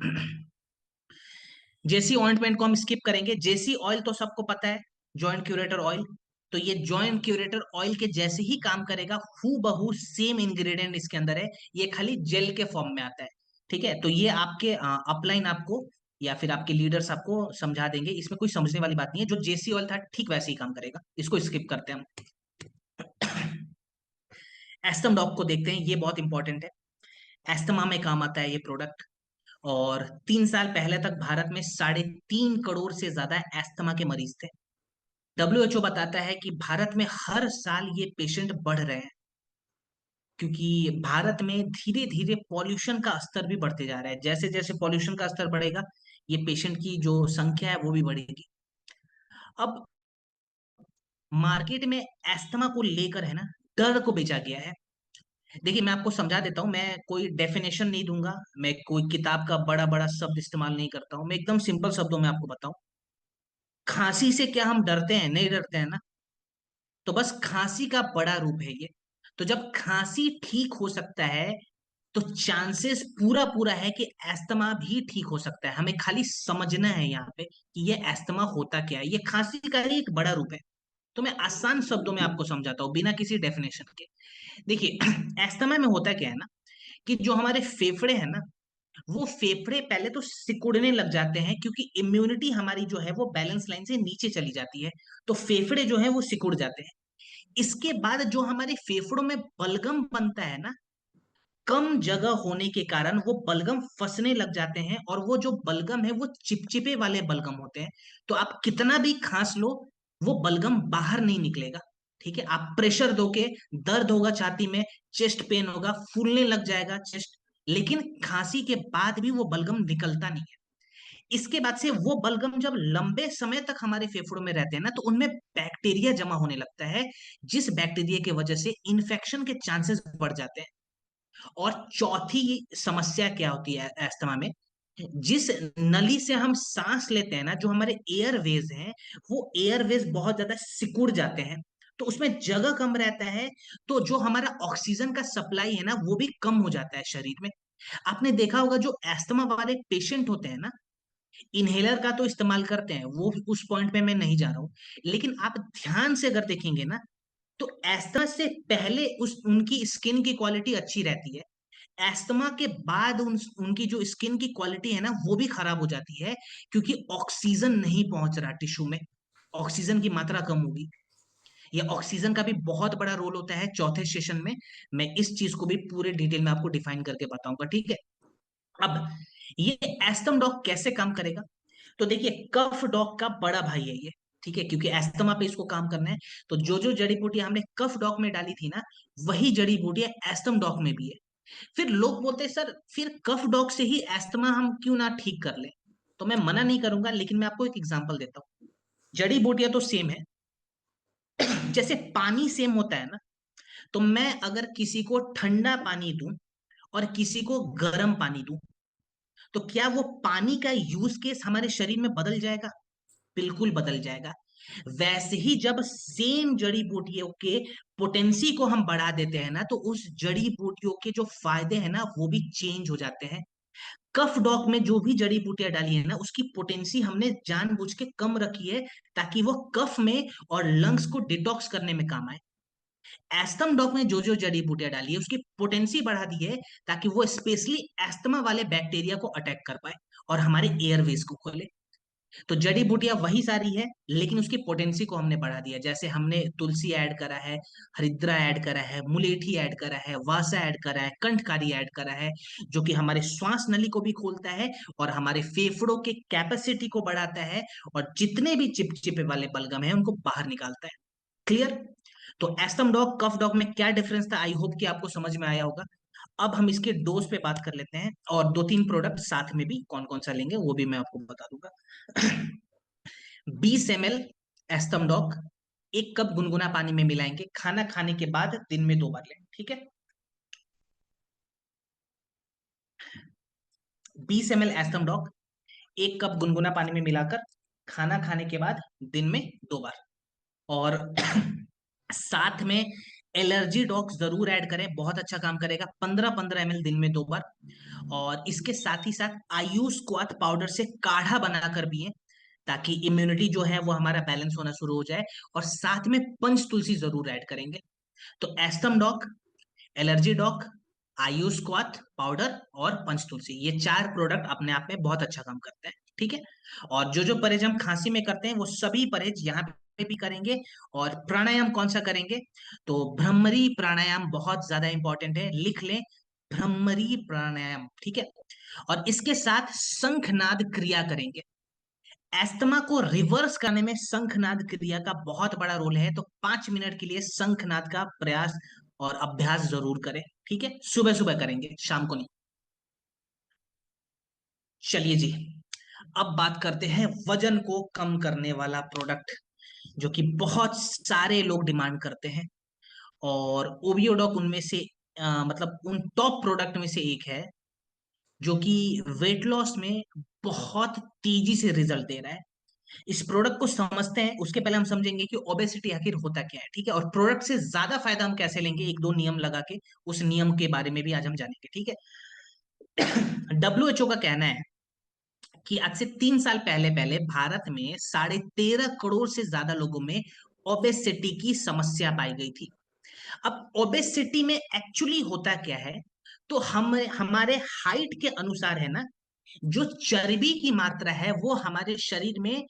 A: जेसी ऑइंटमेंट को हम स्किप करेंगे। जेसी ऑयल तो सबको पता है, जॉइंट क्यूरेटर ऑयल। तो ये जॉइंट क्यूरेटर ऑयल के जैसे ही काम करेगा, हु बहू सेम इंग्रेडिएंट इसके अंदर है, ये खाली जेल के फॉर्म में आता है, ठीक है। तो ये आपके अपलाइन आपको या फिर आपके लीडर्स आपको समझा देंगे, इसमें कोई समझने वाली बात नहीं है। जो जेसी ऑयल था ठीक वैसे ही काम करेगा, इसको स्किप करते हैं हम। एस्थम डॉक को देखते हैं, ये बहुत इंपॉर्टेंट है। एस्थमा में काम आता है ये प्रोडक्ट। और 3 साल पहले तक भारत में 3.5 करोड़ से ज्यादा एस्थमा के मरीज थे। डब्ल्यूएचओ बताता है कि भारत में हर साल ये पेशेंट बढ़ रहे हैं, क्योंकि भारत में धीरे धीरे पॉल्यूशन का स्तर भी बढ़ते जा रहा है। जैसे जैसे पॉल्यूशन का स्तर बढ़ेगा, ये पेशेंट की जो संख्या है वो भी बढ़ेगी। अब मार्केट में एस्थमा को लेकर है ना, डर को बेचा गया है। देखिए, मैं आपको समझा देता हूँ, मैं कोई डेफिनेशन नहीं दूंगा, मैं कोई किताब का बड़ा बड़ा शब्द इस्तेमाल नहीं करता हूँ, मैं एकदम सिंपल शब्दों में आपको बताऊं। खांसी से क्या हम डरते हैं? नहीं डरते हैं ना। तो बस खांसी का बड़ा रूप है ये। तो जब खांसी ठीक हो सकता है, तो चांसेस पूरा पूरा है कि एस्थमा भी ठीक हो सकता है। हमें खाली समझना है यहाँ पे कि ये एस्थमा होता क्या है। ये खांसी का ही एक बड़ा रूप है। तो मैं आसान शब्दों में आपको समझाता हूँ, बिना किसी डेफिनेशन के। देखिए, एस्थमा में होता क्या है ना, कि जो हमारे फेफड़े हैं ना, वो फेफड़े पहले तो सिकुड़ने लग जाते हैं, क्योंकि इम्यूनिटी हमारी जो है वो बैलेंस लाइन से नीचे चली जाती है। तो फेफड़े जो है वो सिकुड़ जाते हैं। इसके बाद जो हमारे फेफड़ों में बलगम बनता है ना, कम जगह होने के कारण वो बलगम फंसने लग जाते हैं, और वो जो बलगम है वो चिपचिपे वाले बलगम होते हैं। तो आप कितना भी खांस लो, वो बलगम बाहर नहीं निकलेगा, ठीक है। आप प्रेशर दोगे, दर्द होगा छाती में, चेस्ट पेन होगा, फूलने लग जाएगा चेस्ट, लेकिन खांसी के बाद भी वो बलगम निकलता नहीं है। इसके बाद से वो बलगम जब लंबे समय तक हमारे फेफड़ों में रहते हैं ना, तो उनमें बैक्टीरिया जमा होने लगता है, जिस बैक्टीरिया की वजह से इन्फेक्शन के चांसेस बढ़ जाते हैं। और चौथी समस्या क्या होती है अस्थमा में? जिस नली से हम सांस लेते हैं ना, जो हमारे एयरवेज हैं, वो एयरवेज बहुत ज्यादा सिकुड़ जाते हैं, तो उसमें जगह कम रहता है। तो जो हमारा ऑक्सीजन का सप्लाई है ना, वो भी कम हो जाता है शरीर में। आपने देखा होगा, जो अस्थमा वाले पेशेंट होते हैं ना, इनहेलर का तो इस्तेमाल करते हैं, वो उस पॉइंट पे मैं नहीं जा रहा हूं। लेकिन आप ध्यान से अगर देखेंगे ना, तो एस्थमा से पहले उस उनकी स्किन की क्वालिटी अच्छी रहती है। एस्थमा के बाद उनकी जो स्किन की क्वालिटी है ना, वो भी खराब हो जाती है, क्योंकि ऑक्सीजन नहीं पहुंच रहा टिश्यू में, ऑक्सीजन की मात्रा कम होगी। ये ऑक्सीजन का भी बहुत बड़ा रोल होता है। चौथे सेशन में मैं इस चीज को भी पूरे डिटेल में आपको डिफाइन करके बताऊंगा, ठीक है। अब ये एस्थम डॉग कैसे काम करेगा? तो देखिए, कफ डॉग का बड़ा भाई है ये, ठीक है, क्योंकि एस्थमा पे इसको काम करना है। तो जो जो जड़ी बूटियां हमने कफ डॉग में डाली थी ना, वही जड़ी बूटियां एस्थम डॉग में भी है। फिर लोग बोलते हैं, सर फिर कफ डॉग से ही एस्थमा हम क्यों ना ठीक कर लें? तो मैं मना नहीं करूंगा, लेकिन मैं आपको एक एग्जांपल देता हूँ। जड़ी बूटियां तो सेम है, जैसे पानी सेम होता है ना। तो मैं अगर किसी को ठंडा पानी दूं और किसी को गर्म पानी दूं, तो क्या वो पानी का यूज केस हमारे शरीर में बदल जाएगा? बिल्कुल बदल जाएगा। वैसे ही जब सेम जड़ी बूटियों के पोटेंसी को हम बढ़ा देते हैं ना, तो उस जड़ी बूटियों के जो फायदे हैं ना, वो भी चेंज हो जाते हैं। कफ डॉग में जो भी जड़ी बूटियां डाली है ना, उसकी पोटेंसी हमने जानबूझ के कम रखी है, ताकि वो कफ में और लंग्स को डिटॉक्स करने में काम आए। एस्थम डॉग में जो जो जड़ी बूटियां डाली है, उसकी पोटेंसी बढ़ा दी है, ताकि वो स्पेशली एस्थमा वाले बैक्टीरिया को अटैक कर पाए और हमारे एयरवेज को खोले। तो जड़ी बूटियां वही सारी है, लेकिन उसकी पोटेंसी को हमने बढ़ा दिया। जैसे हमने तुलसी ऐड करा है, हरिद्रा ऐड करा है, मुलेठी ऐड करा है, वासा ऐड करा है, कंठकारी ऐड करा है, जो कि हमारे श्वास नली को भी खोलता है और हमारे फेफड़ों के कैपेसिटी को बढ़ाता है, और जितने भी चिपचिपे वाले बलगम है उनको बाहर निकालता है। क्लियर? तो एस्थम डॉग कफ डॉग में क्या डिफरेंस था, आई होप कि आपको समझ में आया होगा। अब हम इसके डोज पे बात कर लेते हैं, और 2-3 प्रोडक्ट साथ में भी कौन कौन सा लेंगे वो भी मैं आपको बता दूंगा। 20 ml एस्थम डॉग 1 कप गुनगुना पानी में मिलाएंगे, खाना खाने के बाद दिन में 2 बार लें, ठीक है। 20 ml एस्थम डॉग 1 कप गुनगुना पानी में मिलाकर खाना खाने के बाद दिन में 2 बार। और साथ में एलर्जी डॉग जरूर ऐड करें, बहुत अच्छा काम करेगा, 15-15 ml दिन में 2 बार। और इसके साथ ही साथ आयु स्क्वाथ पाउडर से काढ़ा बनाकर पिए, ताकि इम्यूनिटी जो है वो हमारा बैलेंस होना शुरू हो जाए। और साथ में पंच तुलसी जरूर ऐड करेंगे। तो एस्थम डॉग, एलर्जी डॉग, आयु स्क्वाथ पाउडर और पंच तुलसी, ये 4 प्रोडक्ट अपने आप में बहुत अच्छा काम करते हैं। ठीक है। और जो जो परहेज हम खांसी में करते हैं वो सभी परहेज यहाँ पे भी करेंगे। और प्राणायाम कौन सा करेंगे? तो भ्रमरी प्राणायाम बहुत ज्यादा इंपॉर्टेंट है, लिख लें, भ्रमरी प्राणायाम। ठीक है। और इसके साथ शंखनाद क्रिया करेंगे। एस्थमा को रिवर्स करने में शंखनाद क्रिया का बहुत बड़ा रोल है, तो 5 मिनट के लिए शंखनाद का प्रयास और अभ्यास जरूर करें। ठीक है, सुबह सुबह करेंगे, शाम को नहीं। चलिए जी, अब बात करते हैं वजन को कम करने वाला प्रोडक्ट, जो कि बहुत सारे लोग डिमांड करते हैं। और ओबियोडॉक उनमें से मतलब उन टॉप प्रोडक्ट में से एक है, जो कि वेट लॉस में बहुत तेजी से रिजल्ट दे रहा है। इस प्रोडक्ट को समझते हैं, उसके पहले हम समझेंगे कि ओबेसिटी आखिर होता क्या है। ठीक है। और प्रोडक्ट से ज्यादा फायदा हम कैसे लेंगे, एक दो नियम लगा के, उस नियम के बारे में भी आज हम जानेंगे। ठीक है। डब्ल्यूएचओ का कहना है कि आज से 3 साल पहले पहले भारत में 13.5 करोड़ से ज्यादा लोगों में ओबेसिटी की समस्या पाई गई थी। अब ओबेसिटी में एक्चुअली होता क्या है? तो हम हमारे हाइट के अनुसार है ना, जो चर्बी की मात्रा है वो हमारे शरीर में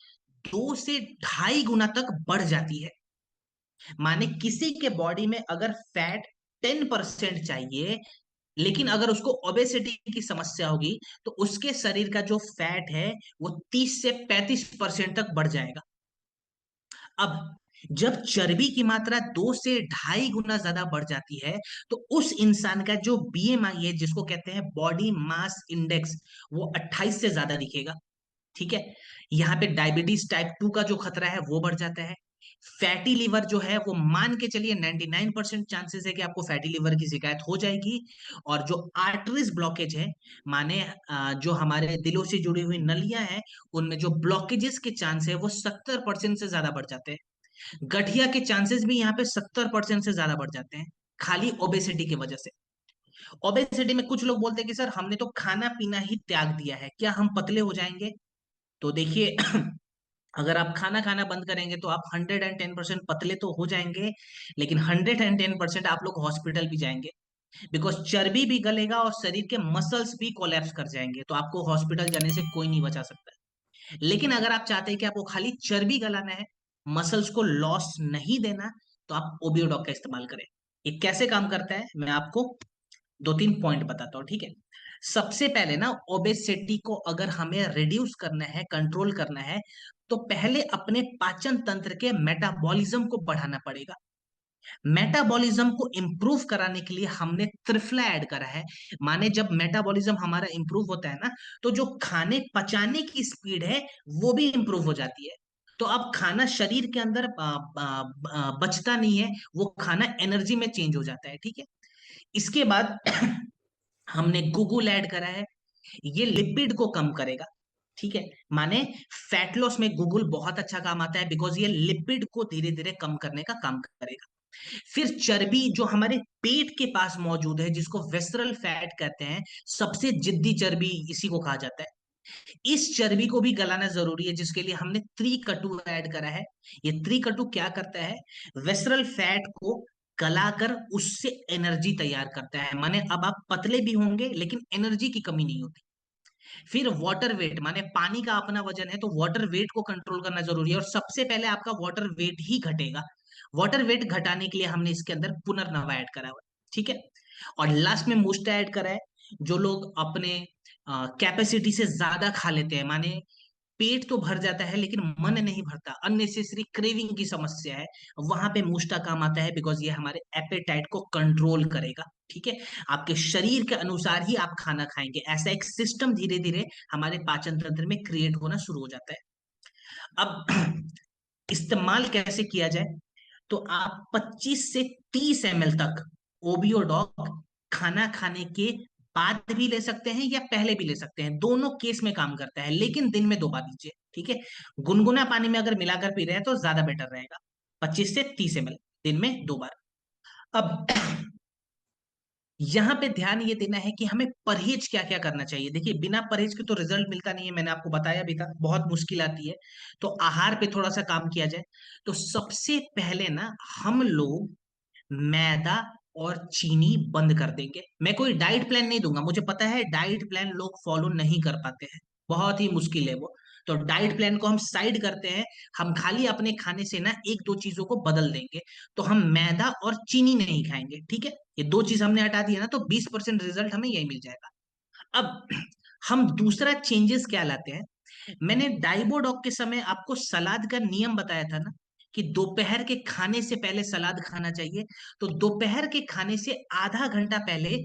A: 2 से 2.5 गुना तक बढ़ जाती है। माने किसी के बॉडी में अगर फैट 10% चाहिए, लेकिन अगर उसको ओबेसिटी की समस्या होगी, तो उसके शरीर का जो फैट है वो 30 से 35% तक बढ़ जाएगा। अब जब चर्बी की मात्रा 2 से 2.5 गुना ज्यादा बढ़ जाती है, तो उस इंसान का जो बीएमआई है, जिसको कहते हैं बॉडी मास इंडेक्स, वो 28 से ज्यादा दिखेगा। ठीक है। यहाँ पे डायबिटीज टाइप 2 का जो खतरा है वो बढ़ जाता है। फैटी लिवर जो है वो मान के चलिए 99% चांसेस है कि आपको फैटी लिवर की शिकायत हो जाएगी। और जो आर्टरीज ब्लॉकेज है, माने जो हमारे दिलों से जुड़ी हुई नलियां हैं, उनमें जो ब्लॉकेजेस के चांस है वो 70% से ज्यादा बढ़ जाते हैं। गठिया के चांसेस भी यहाँ पे 70% से ज्यादा बढ़ जाते हैं, खाली ओबेसिटी की वजह से। ओबेसिटी में कुछ लोग बोलते हैं कि सर हमने तो खाना पीना ही त्याग दिया है, क्या हम पतले हो जाएंगे? तो देखिए, अगर आप खाना खाना बंद करेंगे तो आप 110% पतले तो हो जाएंगे, लेकिन 110% आप लोग हॉस्पिटल भी जाएंगे। बिकॉज चर्बी भी गलेगा और शरीर के मसल्स भी कोलैप्स कर जाएंगे, तो आपको हॉस्पिटल जाने से कोई नहीं बचा सकता। लेकिन अगर आप चाहते हैं कि आपको खाली चर्बी गलाना है, मसल्स को लॉस नहीं देना, तो आप ओबियोडॉक का इस्तेमाल करें। ये कैसे काम करता है मैं आपको 2-3 पॉइंट बताता हूँ। ठीक है। सबसे पहले ना, ओबेसिटी को अगर हमें रिड्यूस करना है, कंट्रोल करना है, तो पहले अपने पाचन तंत्र के मेटाबॉलिज्म को बढ़ाना पड़ेगा। मेटाबॉलिज्म को इंप्रूव कराने के लिए हमने त्रिफला ऐड करा है। माने जब मेटाबॉलिज्म हमारा इंप्रूव होता है ना, तो जो खाने पचाने की स्पीड है वो भी इंप्रूव हो जाती है। तो अब खाना शरीर के अंदर बचता नहीं है, वो खाना एनर्जी में चेंज हो जाता है। ठीक है। इसके बाद हमने गूगल ऐड करा है, ये लिपिड को कम करेगा। ठीक है। माने फैट लॉस में गूगल बहुत अच्छा काम आता है, बिकॉज ये लिपिड को धीरे धीरे कम करने का काम करेगा। फिर चर्बी जो हमारे पेट के पास मौजूद है, जिसको वेसरल फैट कहते हैं, सबसे जिद्दी चर्बी इसी को कहा जाता है, इस चर्बी को भी गलाना जरूरी है, जिसके लिए हमने त्रिकटु ऐड करा है। ये त्रिकटु क्या करता है? वेसरल फैट को गलाकर उससे एनर्जी तैयार करता है। माने अब आप पतले भी होंगे लेकिन एनर्जी की कमी नहीं होती। फिर वाटर वेट, माने पानी का अपना वजन है, तो वाटर वेट को कंट्रोल करना जरूरी है, और सबसे पहले आपका वाटर वेट ही घटेगा। वाटर वेट घटाने के लिए हमने इसके अंदर पुनर्नवा ऐड करा हुआ है। ठीक है। और लास्ट में मुस्टा ऐड करा है। जो लोग अपने कैपेसिटी से ज्यादा खा लेते हैं, माने पेट तो भर जाता है लेकिन मन नहीं भरता, अननेसेसरी क्रेविंग की समस्या है, वहां पे मुस्टा काम आता है, बिकॉज ये हमारे एपेटाइट को कंट्रोल करेगा। ठीक है। आपके शरीर के अनुसार ही आप खाना खाएंगे, ऐसा एक सिस्टम धीरे धीरे हमारे पाचन तंत्र में क्रिएट होना शुरू हो जाता है। अब इस्तेमाल कैसे किया जाए? तो आप 25 से 30 ml तक ओबियोडॉक खाना खाने के बाद भी ले सकते हैं या पहले भी ले सकते हैं, दोनों केस में काम करता है, लेकिन दिन में 2 बार लीजिए, ठीक है। गुनगुना पानी में अगर मिलाकर पी रहे हैं तो ज्यादा बेटर रहेगा, 25 से 30 ml दिन में 2 बार। अब यहां पे ध्यान ये देना है कि हमें परहेज क्या क्या करना चाहिए। देखिए बिना परहेज के तो रिजल्ट मिलता नहीं है, मैंने आपको बताया भी था, बहुत मुश्किल आती है। तो आहार पे थोड़ा सा काम किया जाए। तो सबसे पहले ना हम लोग मैदा और चीनी बंद कर देंगे। मैं कोई डाइट प्लान नहीं दूंगा, मुझे पता है डाइट प्लान लोग फॉलो नहीं कर पाते हैं, बहुत ही मुश्किल है वो। तो डाइट प्लान को हम साइड करते हैं, हम खाली अपने खाने से ना एक दो चीजों को बदल देंगे। तो हम मैदा और चीनी नहीं खाएंगे, ठीक है। ये दो चीज हमने हटा दिया ना, तो 20% रिजल्ट हमें यही मिल जाएगा। अब हम दूसरा चेंजेस क्या लाते हैं। मैंने डाइबोडॉक के समय आपको सलाद का नियम बताया था ना, कि दोपहर के खाने से पहले सलाद खाना चाहिए। तो दोपहर के खाने से आधा घंटा पहले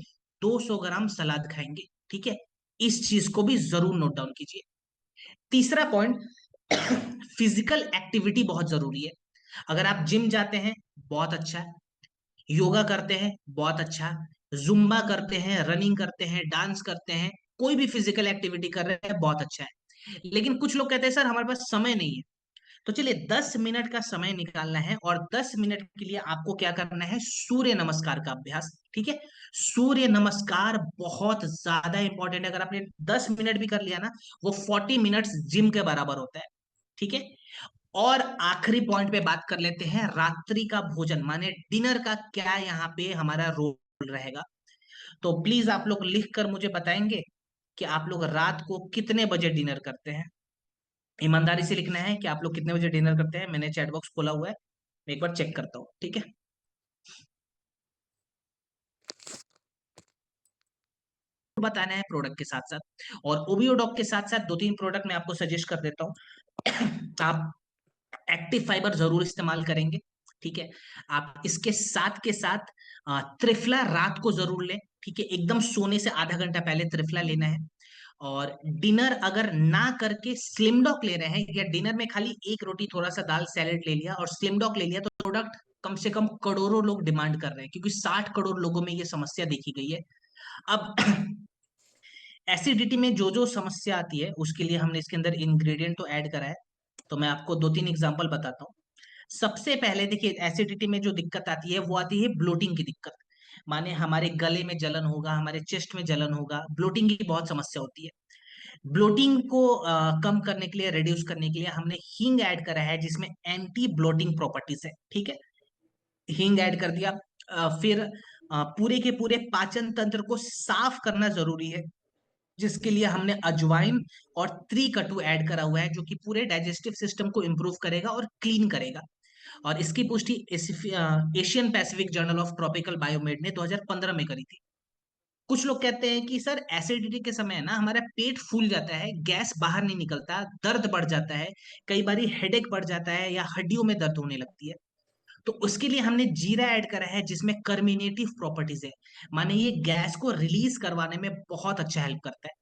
A: 200 ग्राम सलाद खाएंगे, ठीक है। इस चीज को भी जरूर नोट डाउन कीजिए। तीसरा पॉइंट, फिजिकल एक्टिविटी बहुत जरूरी है। अगर आप जिम जाते हैं, बहुत अच्छा है। योगा करते हैं, बहुत अच्छा। जुम्बा करते हैं, रनिंग करते हैं, डांस करते हैं, कोई भी फिजिकल एक्टिविटी कर रहे हैं, बहुत अच्छा है। लेकिन कुछ लोग कहते हैं सर हमारे पास समय नहीं है। तो चलिए 10 मिनट का समय निकालना है, और 10 मिनट के लिए आपको क्या करना है, सूर्य नमस्कार का अभ्यास, ठीक है। सूर्य नमस्कार बहुत ज्यादा इंपॉर्टेंट है। अगर आपने 10 मिनट भी कर लिया ना, वो 40 मिनट्स जिम के बराबर होता है, ठीक है। और आखिरी पॉइंट पे बात कर लेते हैं, रात्रि का भोजन माने डिनर का क्या यहाँ पे हमारा रोल रहेगा। तो प्लीज आप लोग लिख कर मुझे बताएंगे कि आप लोग रात को कितने बजे डिनर करते हैं। ईमानदारी से लिखना है कि आप लोग कितने बजे डिनर करते हैं। मैंने चैट बॉक्स खोला हुआ है, मैं एक बार चेक करता हूँ, ठीक है। बताना है प्रोडक्ट के साथ साथ, और ओबियोडॉक के साथ साथ 2-3 प्रोडक्ट मैं आपको सजेस्ट कर देता हूँ। आप एक्टिव फाइबर जरूर इस्तेमाल करेंगे, ठीक है। आप इसके साथ के साथ त्रिफला रात को जरूर लें, ठीक है। एकदम सोने से आधा घंटा पहले त्रिफला लेना है। और डिनर अगर ना करके स्लिम डॉक ले रहे हैं, या डिनर में खाली एक रोटी थोड़ा सा दाल सैलेड ले लिया और स्लिम डॉक ले लिया, तो प्रोडक्ट कम से कम करोड़ों लोग डिमांड कर रहे हैं, क्योंकि 60 करोड़ लोगों में ये समस्या देखी गई है। अब एसिडिटी में जो जो समस्या आती है उसके लिए हमने इसके अंदर इंग्रेडिएंट तो ऐड करा है। तो मैं आपको 2-3 एग्जांपल बताता हूँ। सबसे पहले देखिए, एसिडिटी में जो दिक्कत आती है वो आती है ब्लोटिंग की दिक्कत। माने हमारे गले में जलन होगा, हमारे चेस्ट में जलन होगा, ब्लोटिंग की बहुत समस्या होती है। ब्लोटिंग को कम करने के लिए, रिड्यूस करने के लिए हमने हींग ऐड करा है, जिसमें एंटी ब्लोटिंग प्रॉपर्टीज है, ठीक है। हींग ऐड कर दिया। फिर पूरे के पूरे पाचन तंत्र को साफ करना जरूरी है, जिसके लिए हमने अजवाइन और त्रिकटु ऐड करा हुआ है, जो कि पूरे डाइजेस्टिव सिस्टम को इंप्रूव करेगा और क्लीन करेगा। और इसकी पुष्टि Asian Pacific Journal of Tropical Biomed ने 2015 में करी थी। कुछ लोग कहते हैं कि सर एसिडिटी के समय ना हमारा पेट फूल जाता है, गैस बाहर नहीं निकलता, दर्द बढ़ जाता है, कई बार हेडेक बढ़ जाता है, या हड्डियों में दर्द होने लगती है। तो उसके लिए हमने जीरा ऐड करा है, जिसमें कर्मिनेटिव प्रॉपर्टीज है, माने ये गैस को रिलीज करवाने में बहुत अच्छा हेल्प करता है।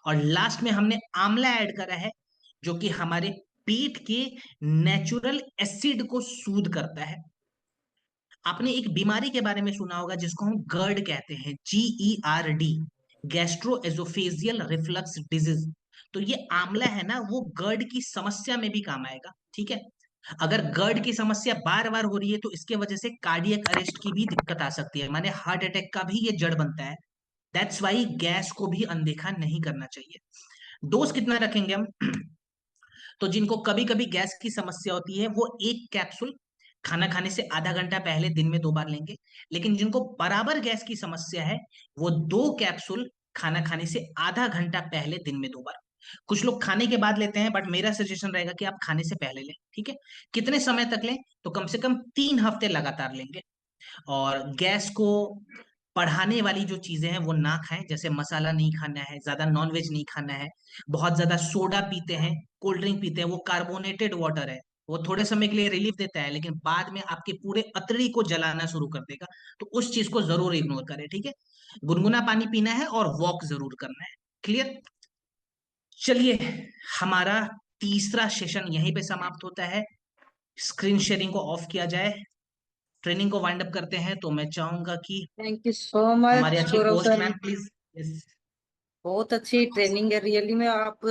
A: और लास्ट में हमने आंवला ऐड करा है, जो कि हमारे पेट के नेचुरल एसिड को सूद करता है। आपने एक बीमारी के बारे में सुना होगा जिसको हम गर्ड कहते हैं, GERD, गैस्ट्रो एजोफेजियल रिफ्लक्स डिजीज। तो ये आंवला है ना, वो गर्ड की समस्या में भी काम आएगा, ठीक है। अगर गर्ड की समस्या बार बार हो रही है, तो इसके वजह से कार्डियक अरेस्ट की भी दिक्कत आ सकती है, माने हार्ट अटैक का भी ये जड़ बनता है। दैट्स वाई गैस को भी अनदेखा नहीं करना चाहिए। डोज कितना रखेंगे हम? तो जिनको कभी कभी गैस की समस्या होती है, वो एक कैप्सूल खाना खाने से आधा घंटा पहले दिन में 2 बार लेंगे। लेकिन जिनको बराबर गैस की समस्या है, वो 2 कैप्सूल खाना खाने से आधा घंटा पहले दिन में 2 बार। कुछ लोग खाने के बाद लेते हैं, बट मेरा सजेशन रहेगा कि आप खाने से पहले लें, ठीक है। कितने समय तक लें? तो कम से कम 3 हफ्ते लगातार लेंगे। और गैस को बढ़ाने वाली जो चीजें हैं वो ना खाएं, जैसे मसाला नहीं खाना है, ज्यादा नॉनवेज नहीं खाना है, बहुत ज्यादा सोडा पीते हैं, कोल्ड ड्रिंक पीते हैं, वो कार्बोनेटेड वाटर है, वो थोड़े समय के लिए रिलीफ देता है, लेकिन बाद में आपके पूरे अतड़ी को जलाना शुरू कर देगा। तो उस चीज को जरूर इग्नोर करें, ठीक है। गुनगुना पानी पीना है और वॉक जरूर करना है। क्लियर? चलिए, हमारा तीसरा सेशन यहीं पे समाप्त होता है। स्क्रीन शेयरिंग को ऑफ किया जाए, ट्रेनिंग को वाइंड अप करते हैं। तो मैं चाहूंगा कि
B: थैंक यू सो
A: हमारे
B: मच
A: अच्छे
B: Gaurav
A: host
B: sir.
A: Ma'am please. Yes.
B: बहुत अच्छी ट्रेनिंग है रियली में। आप